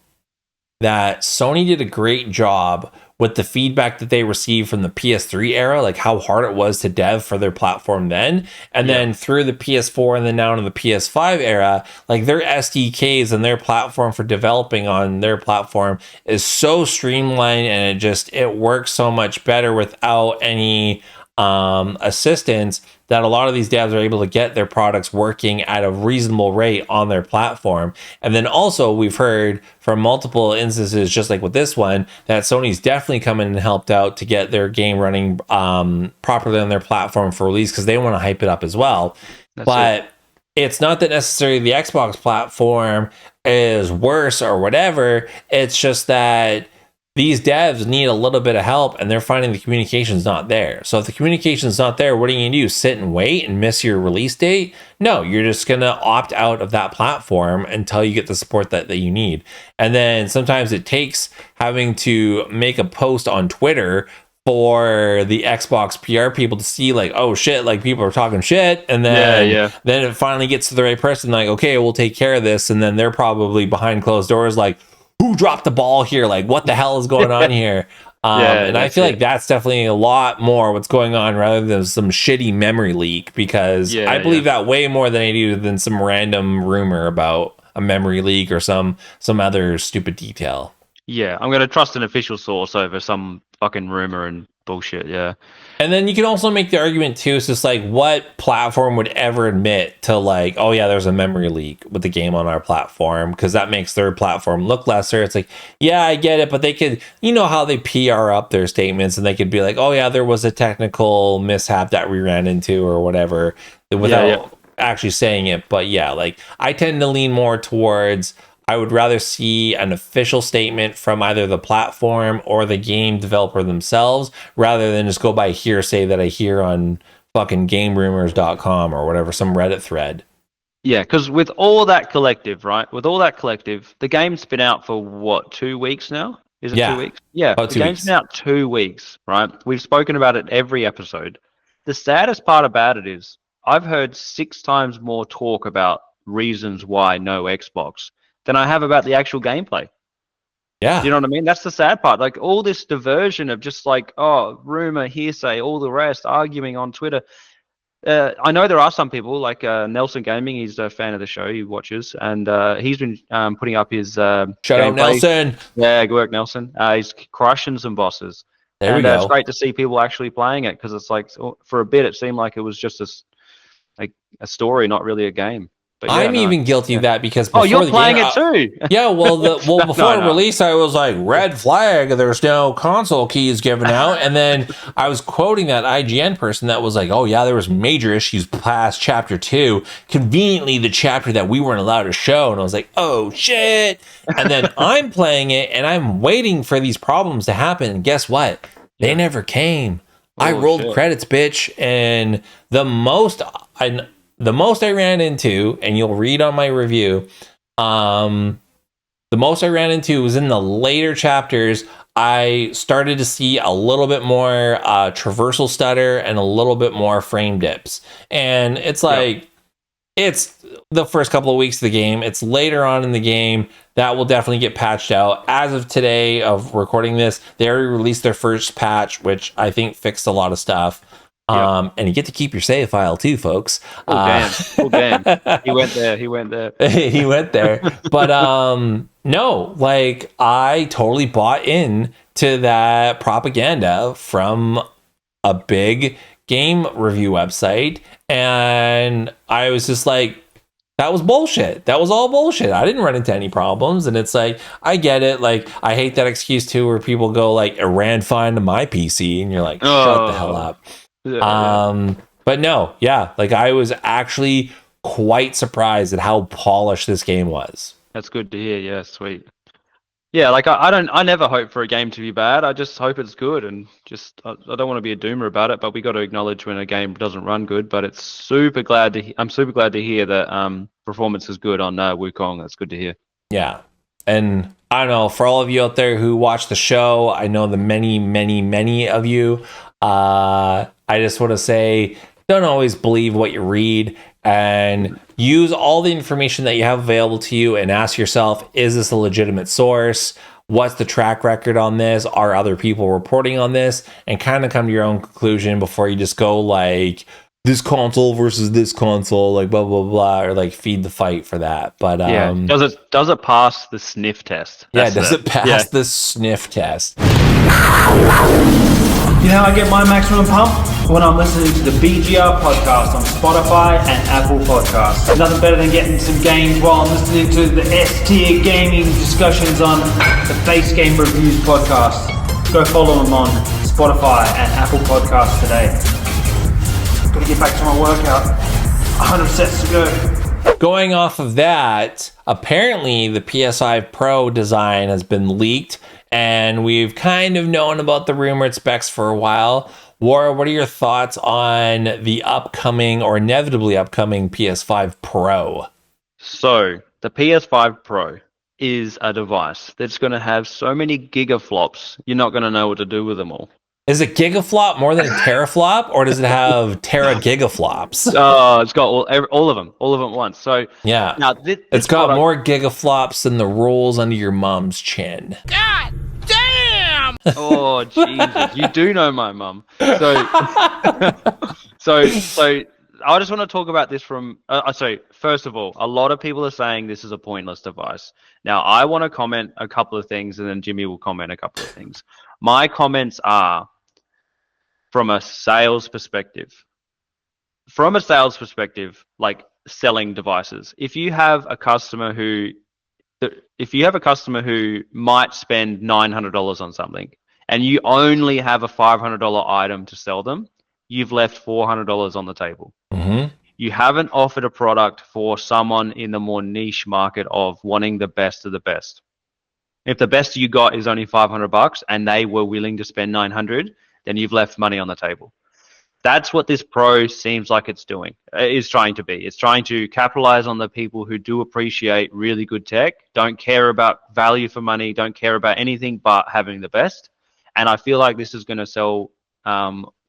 that Sony did a great job with the feedback that they received from the PS3 era, like how hard it was to dev for their platform then, and then through the PS4 and then now to the PS5 era, like their SDKs and their platform for developing on their platform is so streamlined, and it works so much better without any assistance, that a lot of these devs are able to get their products working at a reasonable rate on their platform. And then also we've heard from multiple instances, just like with this one, that Sony's definitely come in and helped out to get their game running properly on their platform for release, because they want to hype it up as well. It's not that necessarily the Xbox platform is worse or whatever. It's just that these devs need a little bit of help, and they're finding the communication's not there. So if the communication's not there, what are you going to do? Sit and wait and miss your release date? No, you're just going to opt out of that platform until you get the support that you need. And then sometimes it takes having to make a post on Twitter for the Xbox PR people to see, like, oh shit, like people are talking shit, and then then it finally gets to the right person, like, okay, we'll take care of this, and then they're probably behind closed doors like, who dropped the ball here? Like, what the hell is going on here? And I feel like that's definitely a lot more what's going on rather than some shitty memory leak, because I believe that way more than I do than some random rumor about a memory leak or some other stupid detail. Yeah, I'm going to trust an official source over some fucking rumor and bullshit, And then you can also make the argument too, it's just like, what platform would ever admit to like, oh yeah, there's a memory leak with the game on our platform, because that makes their platform look lesser. It's like, yeah, I get it, but they could, you know how they PR up their statements, and they could be like, oh yeah, there was a technical mishap that we ran into or whatever, without actually saying it. But yeah, like I tend to lean more towards, I would rather see an official statement from either the platform or the game developer themselves, rather than just go by hearsay that I hear on fucking GameRumors.com or whatever, some Reddit thread. Yeah, because with all that collective, right? With all that collective, the game's been out for what, 2 weeks now? Is it 2 weeks? Yeah, about the 2 game's weeks. been out 2 weeks, right? We've spoken about it every episode. The saddest part about it is I've heard 6 times more talk about reasons why no Xbox than I have about the actual gameplay. Yeah. Do you know what I mean? That's the sad part. Like all this diversion of just like, oh, rumor, hearsay, all the rest, arguing on Twitter. I know there are some people like Nelson Gaming. He's a fan of the show. He watches, and he's been putting up his Shout gameplay. out Nelson. Yeah, good work, Nelson. He's crushing some bosses. There we go. It's great to see people actually playing it, because it's like, for a bit it seemed like it was just a story, not really a game. But I'm even guilty of that, because oh, before you're the playing game, it too. Yeah, well, before No. release, I was like, red flag, there's no console keys given out. And then I was quoting that IGN person that was like, oh yeah, there was major issues past chapter 2, conveniently the chapter that we weren't allowed to show. And I was like, oh shit. And then I'm playing it and I'm waiting for these problems to happen. And guess what? They never came. I rolled credits, bitch. And the most I ran into, and you'll read on my review, the most I ran into was in the later chapters. I started to see a little bit more traversal stutter and a little bit more frame dips. And it's like, it's the first couple of weeks of the game. It's later on in the game that will definitely get patched out. As of today of recording this, they already released their first patch, which I think fixed a lot of stuff. And you get to keep your save file too, folks. Oh damn. He went there. He went there. But no, like I totally bought in to that propaganda from a big game review website, and I was just like, that was bullshit. That was all bullshit. I didn't run into any problems. And it's like, I get it. Like, I hate that excuse too, where people go like, it ran fine to my PC, and you're like, shut the hell up. But no, like I was actually quite surprised at how polished this game was. That's good to hear. Yeah, sweet. Yeah, like I never hope for a game to be bad. I just hope it's good, and just I don't want to be a doomer about it, but we got to acknowledge when a game doesn't run good. But it's I'm super glad to hear that performance is good on Wukong. That's good to hear. Yeah, and I don't know, for all of you out there who watch the show, I know the many of you. I just want to say, don't always believe what you read, and use all the information that you have available to you and ask yourself, is this a legitimate source? what's the track record on this? Are other people reporting on this? And kind of come to your own conclusion before you just go like this console versus this console, like blah blah blah, or like feed the fight for that. But Yeah. Does it pass the sniff test? yeah, does it pass the sniff test? You know how I get my maximum pump? When I'm listening to the BGR podcast on Spotify and Apple Podcasts. Nothing better than getting some games while I'm listening to the S-tier gaming discussions on the Face Game Reviews podcast. Go follow them on Spotify and Apple Podcasts today. Gotta get back to my workout. 100 sets to go. Going off of that, apparently the PS5 Pro design has been leaked, and we've kind of known about the rumored specs for a while. Wara, what are your thoughts on the upcoming or inevitably upcoming PS5 Pro? So, the PS5 Pro is a device that's going to have so many gigaflops, you're not going to know what to do with them all. Is it gigaflop more than a teraflop, or does it have tera gigaflops? Oh, it's got all of them at once. So yeah, now it's got more gigaflops than the rolls under your mom's chin. God damn! Oh Jesus, you do know my mum. So, so I just want to talk about this from. First of all, a lot of people are saying this is a pointless device. Now, I want to comment a couple of things, and then Jimmy will comment a couple of things. My comments are from a sales perspective. From a sales perspective, like selling devices, if you have a customer who might spend $900 on something, and you only have a $500 item to sell them, you've left $400 on the table. Mm-hmm. You haven't offered a product for someone in the more niche market of wanting the best of the best. If the best you got is only $500 and they were willing to spend $900, then you've left money on the table. That's what this Pro seems like it's doing. Is trying to be. It's trying to capitalize on the people who do appreciate really good tech, don't care about value for money, don't care about anything but having the best. And I feel like this is going to sell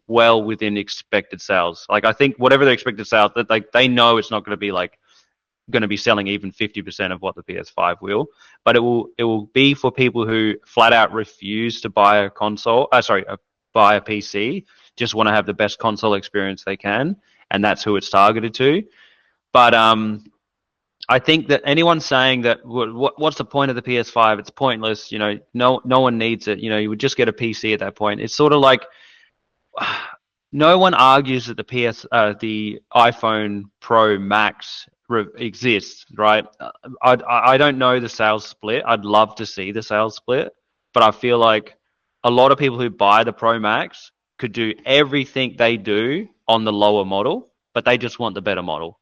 well within expected sales. Like, I think whatever their expected sales, that like they know it's not going to be like going to be selling even 50% of what the PS5 will, but it will be for people who flat out refuse to buy a console. Buy a PC, just want to have the best console experience they can, and that's who it's targeted to. But I think that anyone saying that what's the point of the PS5? It's pointless. You know, no one needs it. You know, you would just get a PC at that point. It's sort of like no one argues that the iPhone Pro Max exists, right? I don't know the sales split. I'd love to see the sales split, but I feel like a lot of people who buy the Pro Max could do everything they do on the lower model, but they just want the better model.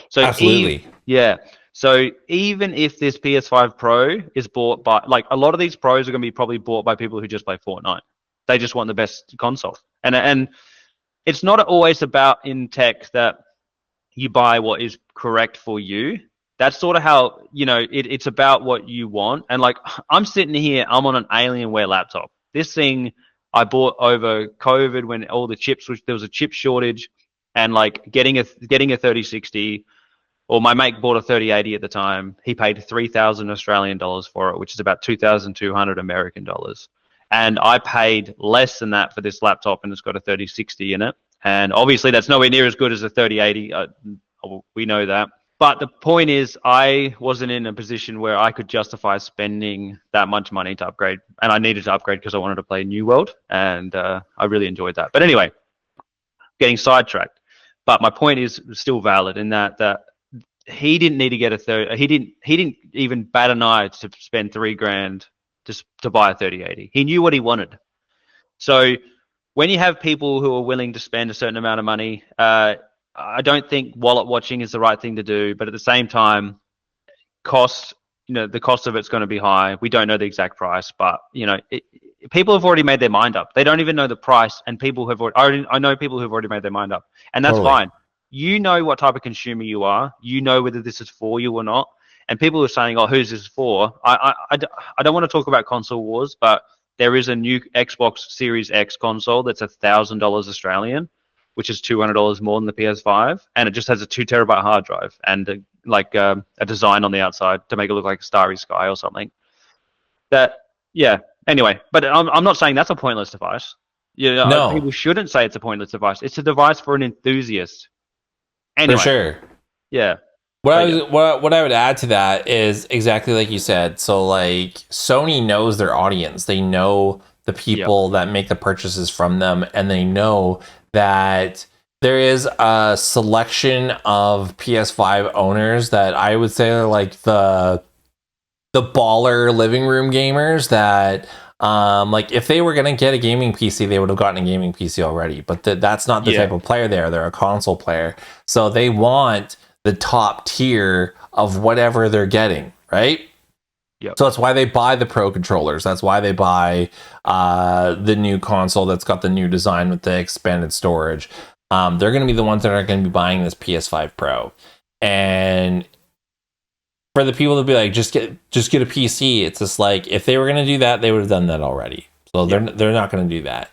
So absolutely. So even if this PS5 Pro is bought by, like, a lot of these Pros are going to be probably bought by people who just play Fortnite. They just want the best console. And it's not always about in tech that you buy what is correct for you. That's sort of how, you know, it's about what you want. And like, I'm sitting here, I'm on an Alienware laptop. This thing I bought over COVID when all the chips, there was a chip shortage, and like getting a 3060, or my mate bought a 3080 at the time. He paid 3,000 Australian dollars for it, which is about 2,200 American dollars. And I paid less than that for this laptop, and it's got a 3060 in it. And obviously that's nowhere near as good as a 3080. We know that. But the point is, I wasn't in a position where I could justify spending that much money to upgrade. And I needed to upgrade because I wanted to play New World, and I really enjoyed that. But anyway, getting sidetracked. But my point is still valid in that he didn't need to get he didn't even bat an eye to spend $3,000 to buy a 3080. He knew what he wanted. So when you have people who are willing to spend a certain amount of money, I don't think wallet watching is the right thing to do, but at the same time, the cost of it's going to be high. We don't know the exact price, but you know, people have already made their mind up. They don't even know the price, and I know people who've already made their mind up, and that's fine. You know what type of consumer you are. You know whether this is for you or not. And people are saying, "Oh, who's this for?" I don't want to talk about console wars, but there is a new Xbox Series X console that's $1,000 Australian, which is $200 more than the PS5, and it just has a 2 terabyte hard drive and a design on the outside to make it look like a starry sky or something. That Yeah. Anyway, but I'm not saying that's a pointless device. You know, No. people shouldn't say it's a pointless device. It's a device for an enthusiast. Anyway. For sure. Yeah. What But I was, yeah. what I would add to that is exactly like you said. So like Sony knows their audience. They know the people that make the purchases from them, and they know that there is a selection of PS5 owners that I would say are like the baller living room gamers that like if they were going to get a gaming PC, they would have gotten a gaming PC already, but that's not the type of player they're a console player, so they want the top tier of whatever they're getting, right? Yep. So that's why they buy the Pro controllers. That's why they buy the new console that's got the new design with the expanded storage. They're going to be the ones that are going to be buying this PS5 Pro. And for the people to be like, just get a PC, it's just like, if they were going to do that, they would have done that already. So they're not going to do that.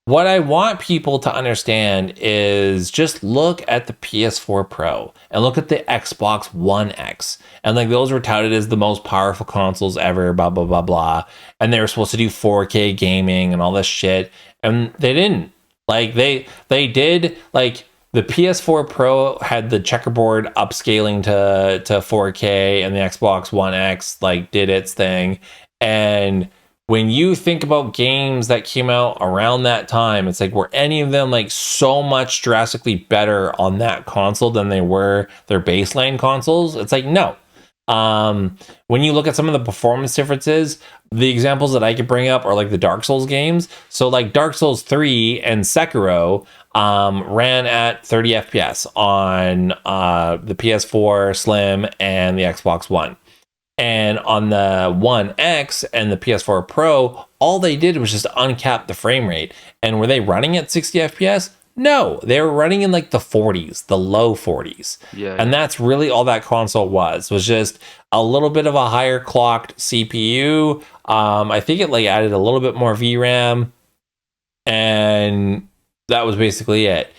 What I want people to understand is just look at the PS4 Pro and look at the Xbox One X. And like those were touted as the most powerful consoles ever, blah, blah, blah, blah. And they were supposed to do 4K gaming and all this shit. And they didn't. Like they did, like the PS4 Pro had the checkerboard upscaling to 4K, and the Xbox One X like did its thing. And when you think about games that came out around that time, it's like, were any of them like so much drastically better on that console than they were their baseline consoles? It's like, no. When you look at some of the performance differences, the examples that I could bring up are like the Dark Souls games. So like Dark Souls 3 and Sekiro ran at 30 FPS on the PS4 Slim and the Xbox One. And on the One X and the PS4 Pro, all they did was just uncap the frame rate. And were they running at 60 FPS? No, they were running in like the 40s, the low 40s. And that's really all that console was just a little bit of a higher clocked CPU. I think it like added a little bit more VRAM, and that was basically it.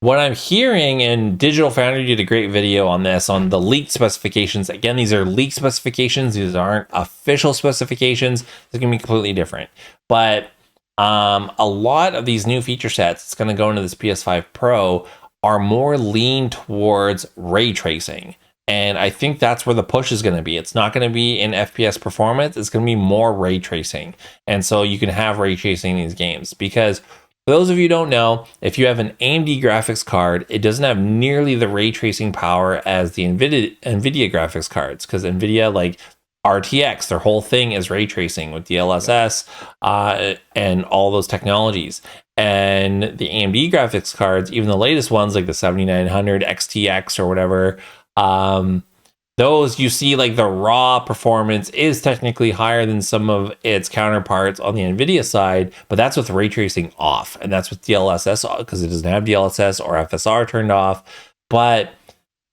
What I'm hearing, and Digital Foundry did a great video on this, on the leaked specifications. Again, these are leaked specifications. These aren't official specifications. They're going to be completely different. But a lot of these new feature sets that's going to go into this PS5 Pro are more lean towards ray tracing. And I think that's where the push is going to be. It's not going to be in FPS performance. It's going to be more ray tracing. And so you can have ray tracing in these games, because for those of you who don't know, if you have an AMD graphics card, it doesn't have nearly the ray tracing power as the NVIDIA graphics cards, because NVIDIA, like RTX, their whole thing is ray tracing with DLSS and all those technologies. And the AMD graphics cards, even the latest ones like the 7900 XTX or whatever, those you see like the raw performance is technically higher than some of its counterparts on the NVIDIA side, but that's with ray tracing off, and that's with DLSS, because it doesn't have DLSS or FSR turned off. But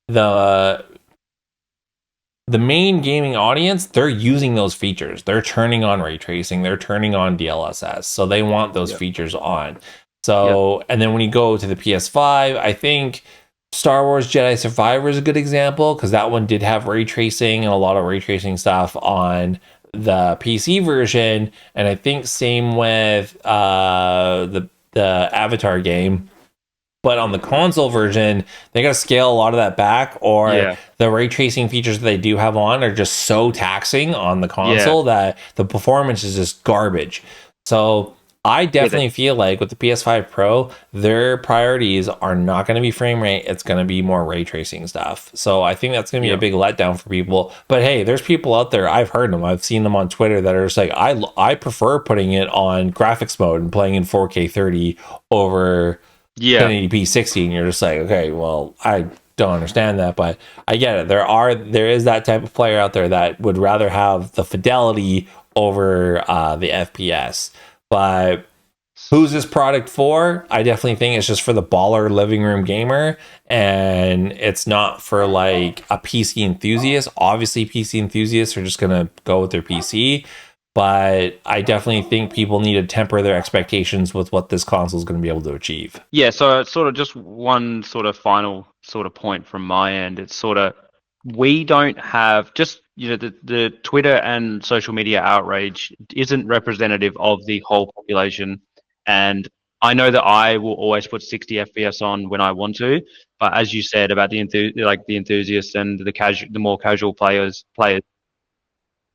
the main gaming audience, they're using those features. They're turning on ray tracing, they're turning on DLSS, so they want those features on. So and then when you go to the PS5, I think Star Wars Jedi Survivor is a good example, because that one did have ray tracing and a lot of ray tracing stuff on the PC version. And I think same with the Avatar game. But on the console version, they got to scale a lot of that back, or the ray tracing features that they do have on are just so taxing on the console that the performance is just garbage. So I definitely feel like with the PS5 Pro, their priorities are not going to be frame rate. It's going to be more ray tracing stuff. So I think that's going to be a big letdown for people. But hey, there's people out there, I've heard them, I've seen them on Twitter, that are just like, I prefer putting it on graphics mode and playing in 4K 30 over 1080p 60. And you're just like, okay, well, I don't understand that, but I get it. There is that type of player out there that would rather have the fidelity over the FPS. But who's this product for? I definitely think it's just for the baller living room gamer, and it's not for like a PC enthusiast. Obviously, PC enthusiasts are just going to go with their PC, but I definitely think people need to temper their expectations with what this console is going to be able to achieve. Yeah, so it's sort of just one sort of final sort of point from my end. It's sort of, we don't have just the Twitter and social media outrage isn't representative of the whole population. And I know that I will always put 60 FPS on when I want to, but as you said about the enthusiasts and the more casual players,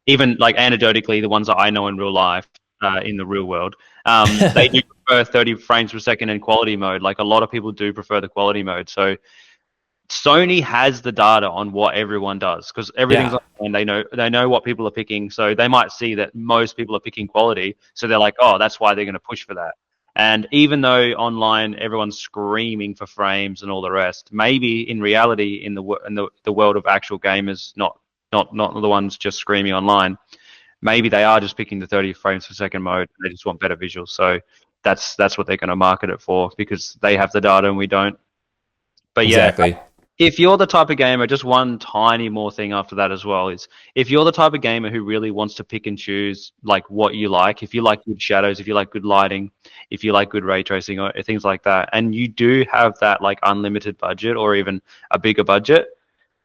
even like anecdotally, the ones that I know in real life, in the real world, they do prefer 30 frames per second in quality mode. Like a lot of people do prefer the quality mode. So Sony has the data on what everyone does because everything's online. They know what people are picking. So they might see that most people are picking quality. So they're like, oh, that's why they're going to push for that. And even though online everyone's screaming for frames and all the rest, maybe in reality, in the world of actual gamers, not the ones just screaming online, maybe they are just picking the 30 frames per second mode. And they just want better visuals. So that's what they're going to market it for because they have the data and we don't. But Exactly. If you're the type of gamer, just one tiny more thing after that as well is if you're the type of gamer who really wants to pick and choose like what you like, if you like good shadows, if you like good lighting, if you like good ray tracing or things like that, and you do have that like unlimited budget or even a bigger budget,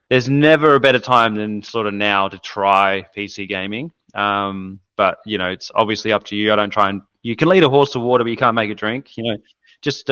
there's never a better time than sort of now to try PC gaming. But it's obviously up to you. You can lead a horse to water, but you can't make it drink. Just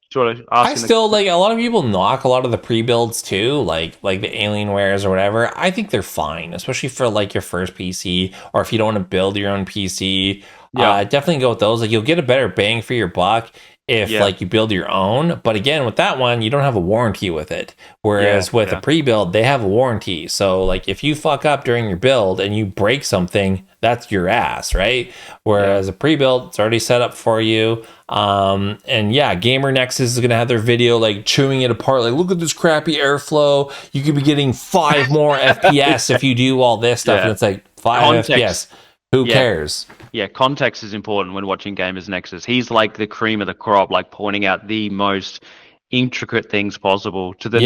sort of I still like a lot of people knock a lot of the pre-builds too, like the Alienwares or whatever. I think they're fine, especially for like your first PC or if you don't want to build your own PC. Definitely go with those. Like you'll get a better bang for your buck if like you build your own. But again, with that one, you don't have a warranty with it. Whereas with a pre-build, they have a warranty. So like if you fuck up during your build and you break something, that's your ass, right? Whereas a pre-build, it's already set up for you. And yeah, Gamer Nexus is gonna have their video like chewing it apart, like look at this crappy airflow. You could be getting 5 more FPS if you do all this stuff, and it's like 5 FPS. Who cares? Yeah, context is important when watching Gamers Nexus. He's like the cream of the crop, like pointing out the most intricate things possible to the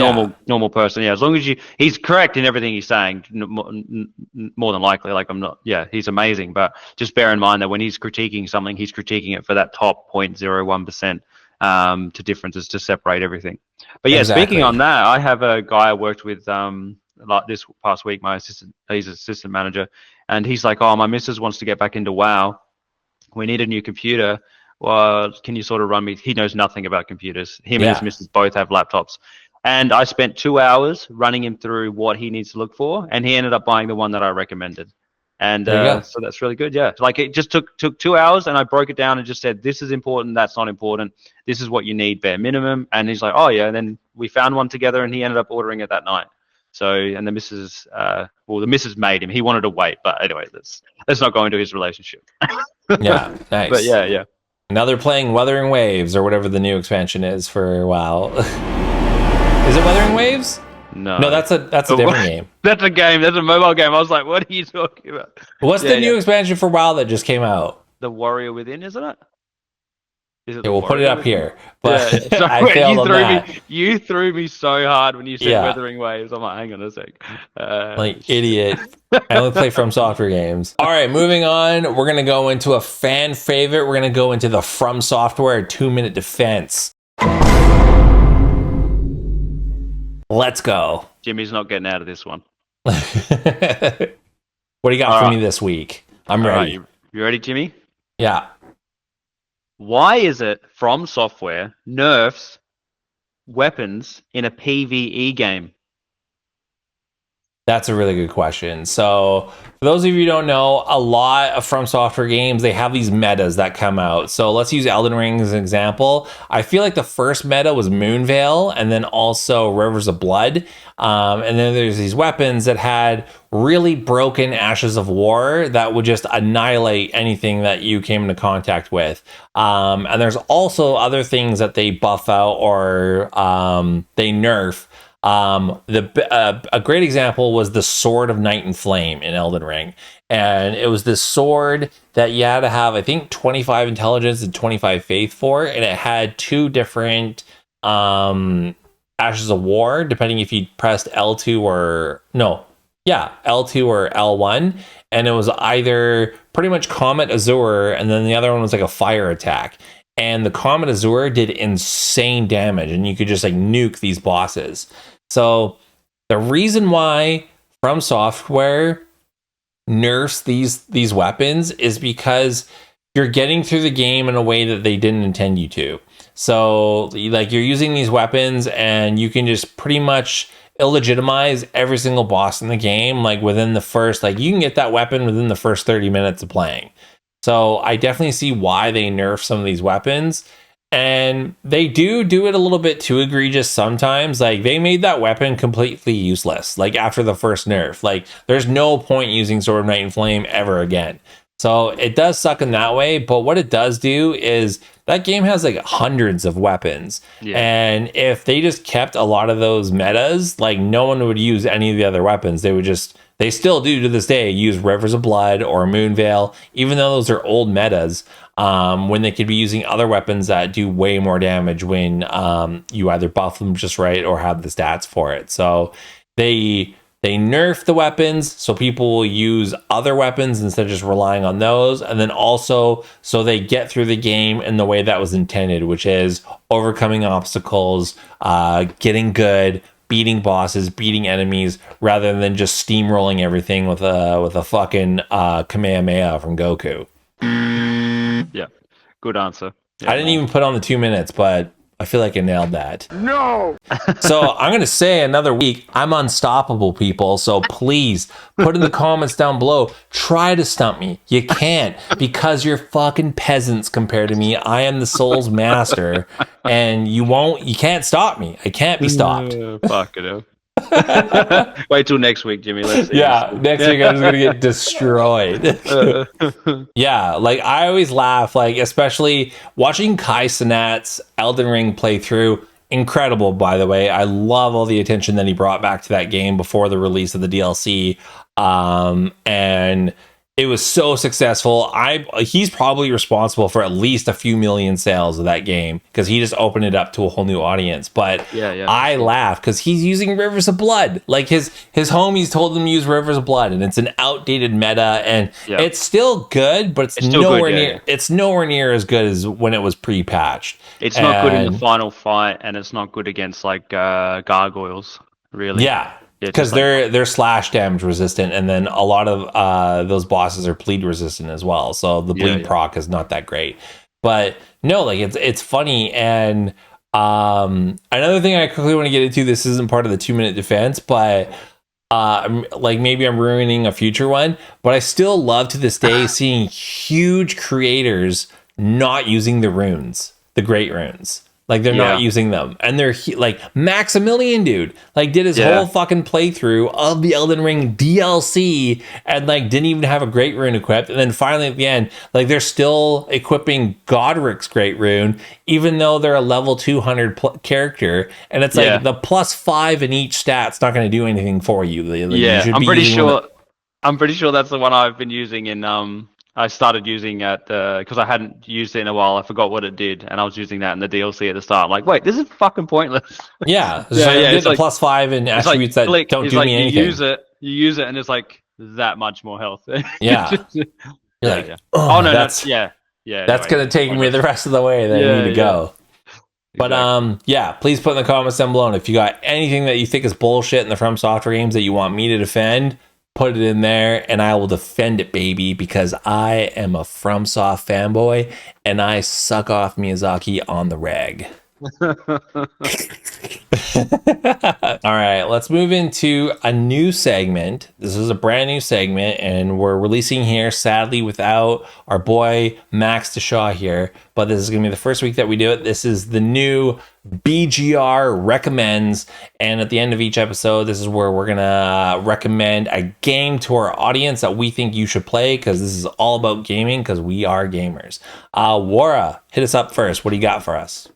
normal person. Yeah, as long as he's correct in everything he's saying, more than likely. Like he's amazing. But just bear in mind that when he's critiquing something, he's critiquing it for that top 0.01% to differences to separate everything. But speaking on that, I have a guy I worked with like this past week. He's assistant manager, and he's like, "Oh, my missus wants to get back into WoW. We need a new computer. Well, can you sort of run me?" He knows nothing about computers. Him and his missus both have laptops. And I spent 2 hours running him through what he needs to look for, and he ended up buying the one that I recommended. And so that's really good. Yeah, like it just took 2 hours, and I broke it down and just said, this is important, that's not important. This is what you need bare minimum. And he's like, oh yeah. And then we found one together, and he ended up ordering it that night. So, and the missus, the missus made him. He wanted to wait, but anyway, let's not go into his relationship. Yeah, nice. But yeah. Now they're playing Wuthering Waves or whatever the new expansion is for WoW. Is it Wuthering Waves? No, that's a different game. That's a game. That's a mobile game. I was like, what are you talking about? What's the new expansion for WoW that just came out? The Warrior Within, isn't it? We'll put it up here. But Sorry, I failed on that. You threw me so hard when you said Wuthering Waves. I'm like, hang on a sec. Like, idiot. I only play FromSoftware games. All right, moving on. We're going to go into a fan favorite. We're going to go into the FromSoftware 2-minute defense. Let's go. Jimmy's not getting out of this one. What do you got for me this week? I'm ready. Right, you ready, Jimmy? Yeah. Why is it FromSoftware nerfs weapons in a PvE game? That's a really good question. So, for those of you who don't know, a lot of FromSoftware games, they have these metas that come out. So, let's use Elden Ring as an example. I feel like the first meta was Moonveil, and then also Rivers of Blood. And then there's these weapons that had really broken Ashes of War that would just annihilate anything that you came into contact with. And there's also other things that they buff out or they nerf. A great example was the Sword of Night and Flame in Elden Ring, and it was this sword that you had to have, I think, 25 intelligence and 25 faith for, and it had 2 different Ashes of War, depending if you pressed L2 or L2 or L1, and it was either pretty much Comet Azure, and then the other one was like a fire attack. And the Comet Azure did insane damage, and you could just like nuke these bosses. So The reason why FromSoftware nerfs these weapons is because you're getting through the game in a way that they didn't intend you to. So like you're using these weapons and you can just pretty much illegitimize every single boss in the game, like within the first, like you can get that weapon within the first 30 minutes of playing. So I definitely see why they nerf some of these weapons. And they do it a little bit too egregious sometimes. Like they made that weapon completely useless. Like after the first nerf, like there's no point using Sword of Night and Flame ever again. So it does suck in that way. But what it does do is that game has like hundreds of weapons. Yeah. And if they just kept a lot of those metas, like no one would use any of the other weapons. They still do to this day use Rivers of Blood or Moonveil, even though those are old metas, when they could be using other weapons that do way more damage when you either buff them just right or have the stats for it. So they nerf the weapons so people will use other weapons instead of just relying on those. And then also so they get through the game in the way that was intended, which is overcoming obstacles, getting good, beating bosses, beating enemies, rather than just steamrolling everything with a fucking Kamehameha from Goku. Yeah, good answer. Yeah, I didn't even put on the 2 minutes, but I feel like I nailed that. No! So I'm going to say another week, I'm unstoppable, people. So please put in the comments down below. Try to stump me. You can't because you're fucking peasants compared to me. I am the soul's master and you can't stop me. I can't be stopped. Fuck it up. Wait till next week, Jimmy. Let's see. Yeah, next week I'm just gonna get destroyed. Yeah, like I always laugh, like especially watching Kai Cenat's Elden Ring playthrough. Incredible, by the way. I love all the attention that he brought back to that game before the release of the DLC, and it was so successful. He's probably responsible for at least a few million sales of that game because he just opened it up to a whole new audience. But I laugh because he's using Rivers of Blood. Like his homies told him to use Rivers of Blood, and it's an outdated meta, and it's still good, but it's nowhere near. It's nowhere near as good as when it was pre-patched. It's not good in the final fight, and it's not good against like gargoyles. Really, yeah. Because they're slash damage resistant, and then a lot of those bosses are bleed resistant as well. So the bleed proc is not that great. But no, like it's funny. And another thing I quickly want to get into, this isn't part of the 2 minute defense, but like maybe I'm ruining a future one, but I still love to this day seeing huge creators not using the runes, the great runes. Like they're not using them, and they're like Maximilian, dude, like did his whole fucking playthrough of the Elden Ring DLC, and like didn't even have a great rune equipped, and then finally at the end, like they're still equipping Godric's great rune, even though they're a level 200 character, and it's like the +5 in each stat's not going to do anything for you. Like, you I'm pretty sure that's the one I've been using in I started using it because I hadn't used it in a while. I forgot what it did, and I was using that in the DLC at the start. I'm like, wait, this is fucking pointless. Yeah, it's the +5 and attributes that don't do me anything. You use it, and it's like that much more health. Yeah, you're like, that's gonna take me the rest of the way that I need to go. But please put in the comments down below, and if you got anything that you think is bullshit in the FromSoftware games that you want me to defend, put it in there and I will defend it, baby, because I am a FromSoft fanboy and I suck off Miyazaki on the rag. All right, let's move into a new segment. This is a brand new segment, and we're releasing here, sadly, without our boy Max Deshaw here, but this is going to be the first week that we do it. This is the new BGR Recommends, and at the end of each episode, this is where we're going to recommend a game to our audience that we think you should play, because this is all about gaming, because we are gamers. Wara, hit us up first. What do you got for us?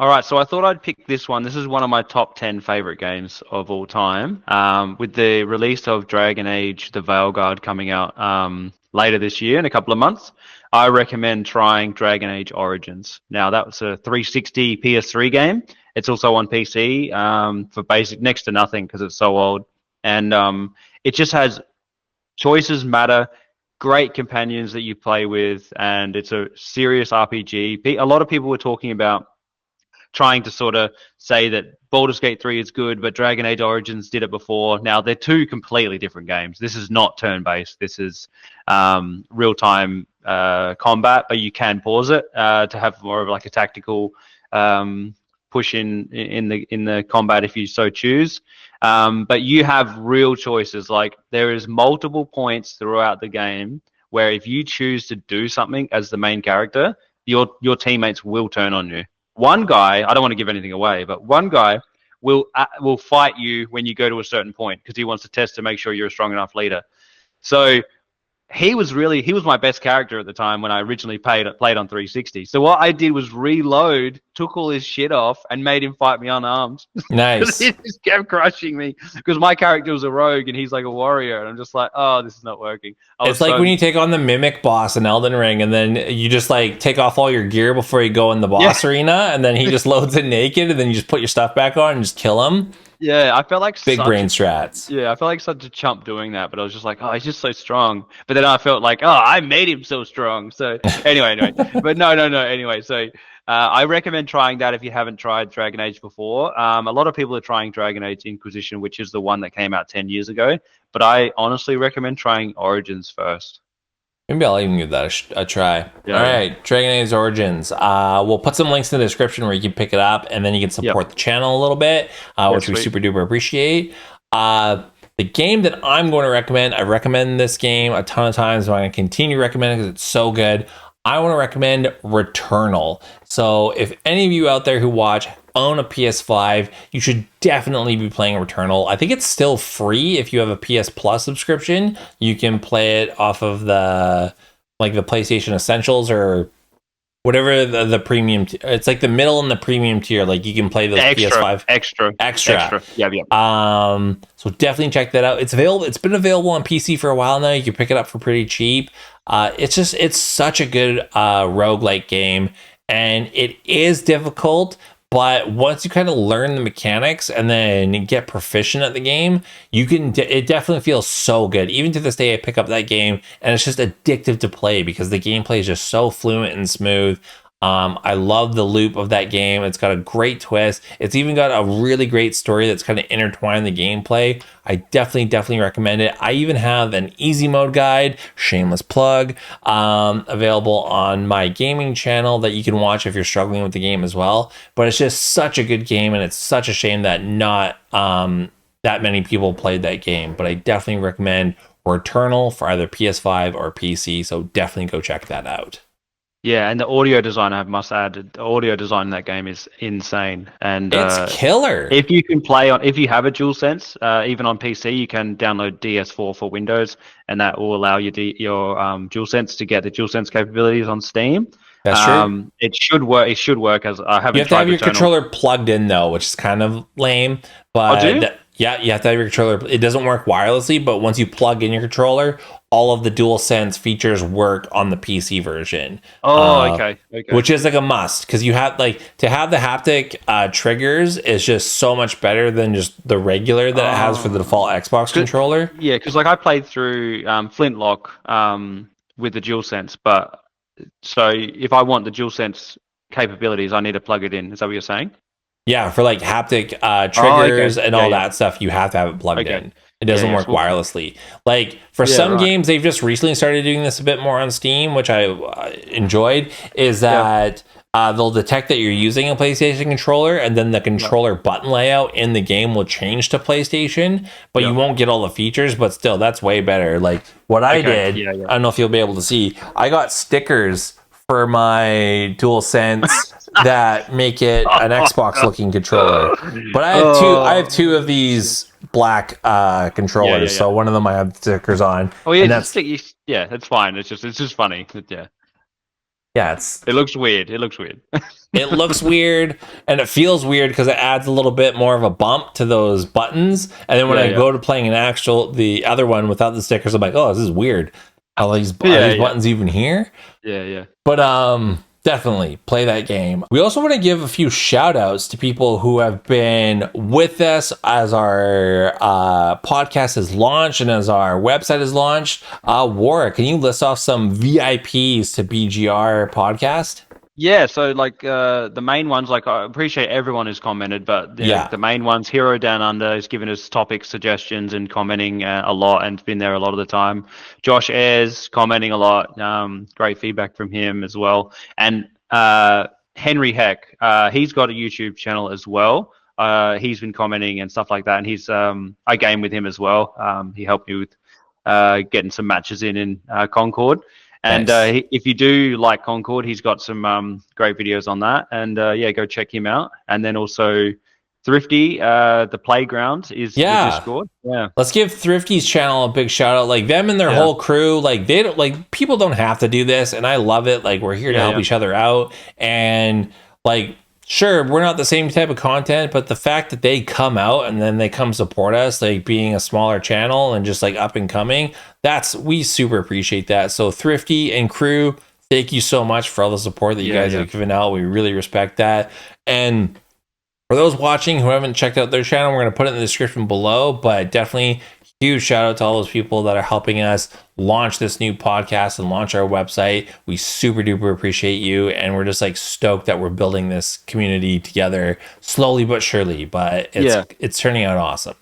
All right, so I thought I'd pick this one. This is one of my top 10 favorite games of all time. With the release of Dragon Age: The Veilguard coming out later this year in a couple of months, I recommend trying Dragon Age Origins. Now, that was a 360 PS3 game. It's also on PC for basic next to nothing because it's so old. And it just has choices matter, great companions that you play with, and it's a serious RPG. A lot of people were talking about trying to sort of say that Baldur's Gate 3 is good, but Dragon Age Origins did it before. Now, they're two completely different games. This is not turn-based. This is real-time combat, but you can pause it to have more of like a tactical push in the combat if you so choose. But you have real choices. Like, there is multiple points throughout the game where if you choose to do something as the main character, your teammates will turn on you. One guy, I don't want to give anything away, but one guy will fight you when you go to a certain point because he wants to test to make sure you're a strong enough leader. So he was my best character at the time when I originally played on 360. So what I did was reload, took all his shit off, and made him fight me unarmed. Nice. He just kept crushing me because my character was a rogue and he's like a warrior, and I'm just like, oh, this is not working. It's like when you take on the Mimic boss in Elden Ring, and then you just like take off all your gear before you go in the boss arena, and then he just loads it naked, and then you just put your stuff back on and just kill him. Yeah, I felt like big brain strats. Yeah, I felt like such a chump doing that, but I was just like, oh, he's just so strong. But then I felt like, oh, I made him so strong. So anyway, but no. Anyway, so I recommend trying that if you haven't tried Dragon Age before. A lot of people are trying Dragon Age Inquisition, which is the one that came out 10 years ago. But I honestly recommend trying Origins first. Maybe I'll even give that a try. Yeah. All right, Dragon Age Origins. We'll put some links in the description where you can pick it up, and then you can support the channel a little bit, which we super duper appreciate. The game that I'm going to recommend, I recommend this game a ton of times, and I'm going to continue recommending it because it's so good. I want to recommend Returnal. So if any of you out there who watch own a PS5, you should definitely be playing Returnal. I think it's still free if you have a PS Plus subscription. You can play it off of the PlayStation Essentials or whatever the premium. It's like the middle and the premium tier. Like you can play those PS5 extra. Yeah. So definitely check that out. It's available. It's been available on PC for a while now. You can pick it up for pretty cheap. It's such a good roguelike game, and it is difficult. But once you kind of learn the mechanics and then get proficient at the game, it definitely feels so good. Even to this day, I pick up that game and it's just addictive to play because the gameplay is just so fluent and smooth. I love the loop of that game. It's got a great twist. It's even got a really great story that's kind of intertwined the gameplay. I definitely recommend it. I even have an easy mode guide, shameless plug, available on my gaming channel that you can watch if you're struggling with the game as well. But it's just such a good game, and it's such a shame that not that many people played that game. But I definitely recommend Returnal for either PS5 or PC, so definitely go check that out. Yeah, and the audio design, I must add, the audio design in that game is insane, and it's killer. If you have a DualSense, even on PC, you can download DS4 for Windows, and that will allow your DualSense to get the DualSense capabilities on Steam. That's true. It should work. It should work. As I haven't. You have to have your controller plugged in though, which is kind of lame. But yeah, you have to have your controller. It doesn't work wirelessly, but once you plug in your controller, all of the DualSense features work on the PC version. Okay. Which is like a must, because you have to have the haptic triggers is just so much better than just the regular that it has for the default Xbox controller. Yeah, because I played through Flintlock with the DualSense, but so if I want the DualSense capabilities, I need to plug it in. Is that what you're saying? Yeah, for like haptic triggers and all that stuff, you have to have it plugged in. It doesn't work wirelessly. Like for some games, they've just recently started doing this a bit more on Steam, which I enjoyed, is that they'll detect that you're using a PlayStation controller, and then the controller button layout in the game will change to PlayStation, but you won't get all the features, but still, that's way better. Like what I did, I don't know if you'll be able to see, I got stickers for my DualSense that make it an Xbox looking controller. But I have two of these black controllers, so one of them I have stickers on. Oh yeah, that's fine. It's just funny. It looks weird. It looks weird, and it feels weird because it adds a little bit more of a bump to those buttons. And then when I go to playing the other one without the stickers, I'm like, oh, this is weird. Are these buttons even here? Yeah. But definitely play that game. We also want to give a few shout outs to people who have been with us as our podcast is launched and as our website is launched. Wara, can you list off some VIPs to BGR podcast? Yeah, so like the main ones, like I appreciate everyone who's commented, but the main ones, Hero Down Under is giving us topic suggestions and commenting a lot, and been there a lot of the time. Josh Ayres commenting a lot, great feedback from him as well. And Henry Heck, he's got a YouTube channel as well. He's been commenting and stuff like that, and he's I game with him as well. He helped me with getting some matches in Concord. And Nice. if you do like Concord, he's got some great videos on that. And yeah, go check him out. And then also Thrifty, the Playground is the Discord. Yeah. Let's give Thrifty's channel a big shout out. Like them and their whole crew, like they don't, like people don't have to do this, and I love it. Like we're here to help each other out. And like sure, we're not the same type of content, but the fact that they come out and then they come support us, like being a smaller channel and just like up and coming, we super appreciate that. So Thrifty and crew, thank you so much for all the support that you guys have given out. We really respect that. And for those watching who haven't checked out their channel, we're going to put it in the description below, but definitely huge shout out to all those people that are helping us launch this new podcast and launch our website. We super duper appreciate you, and we're just like stoked that we're building this community together slowly but surely, but it's turning out awesome.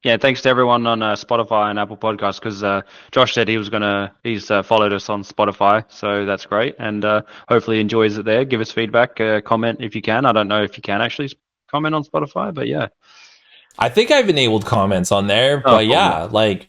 Yeah, thanks to everyone on Spotify and Apple Podcasts, because Josh said he's followed us on Spotify, so that's great, and hopefully he enjoys it there. Give us feedback, comment if you can. I don't know if you can actually comment on Spotify, but yeah. I think I've enabled comments on there, but yeah, like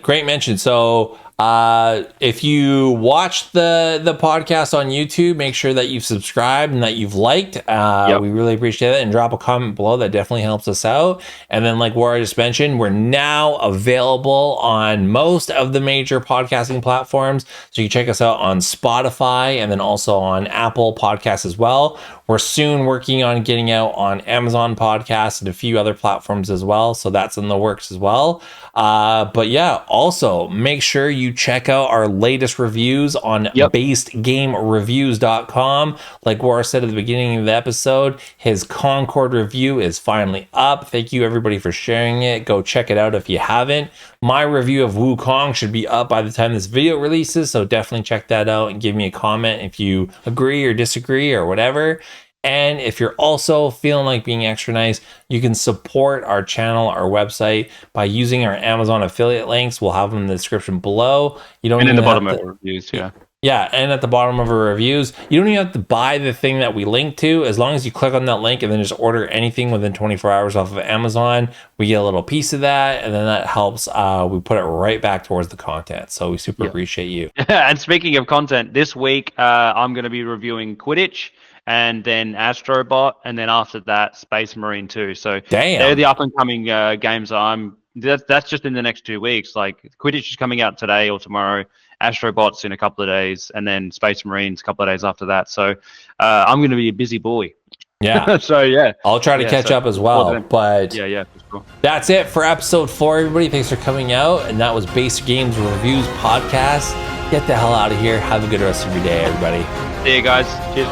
great mention. So if you watch the podcast on YouTube, make sure that you've subscribed and that you've liked. We really appreciate it, and drop a comment below. That definitely helps us out. And then like Wara just mentioned, we're now available on most of the major podcasting platforms. So you can check us out on Spotify and then also on Apple Podcasts as well. We're soon working on getting out on Amazon Podcasts and a few other platforms as well. So that's in the works as well. But yeah, also make sure you check out our latest reviews on basedgamereviews.com. Like Wara said at the beginning of the episode, his Concord review is finally up. Thank you everybody for sharing it. Go check it out if you haven't. My review of Wukong should be up by the time this video releases, so definitely check that out and give me a comment if you agree or disagree or whatever. And if you're also feeling like being extra nice, you can support our channel, our website, by using our Amazon affiliate links. We'll have them in the description below. You don't and in the even bottom have of the reviews, Yeah, and at the bottom of our reviews, you don't even have to buy the thing that we link to. As long as you click on that link and then just order anything within 24 hours off of Amazon, we get a little piece of that, and then that helps. We put it right back towards the content. So we super appreciate you. And speaking of content, this week I'm going to be reviewing Quidditch, and then Astrobot, and then after that Space Marine 2. So they're the up and coming games that's just in the next 2 weeks. Like Quidditch is coming out today or tomorrow, Astrobot's in a couple of days, and then Space Marines a couple of days after that. So I'm going to be a busy boy. Yeah. So yeah, I'll try to catch up as well. But yeah, for sure. That's it for episode 4, everybody. Thanks for coming out, and that was Basic Games Reviews Podcast. Get the hell out of here. Have a good rest of your day, everybody. See you guys. Cheers.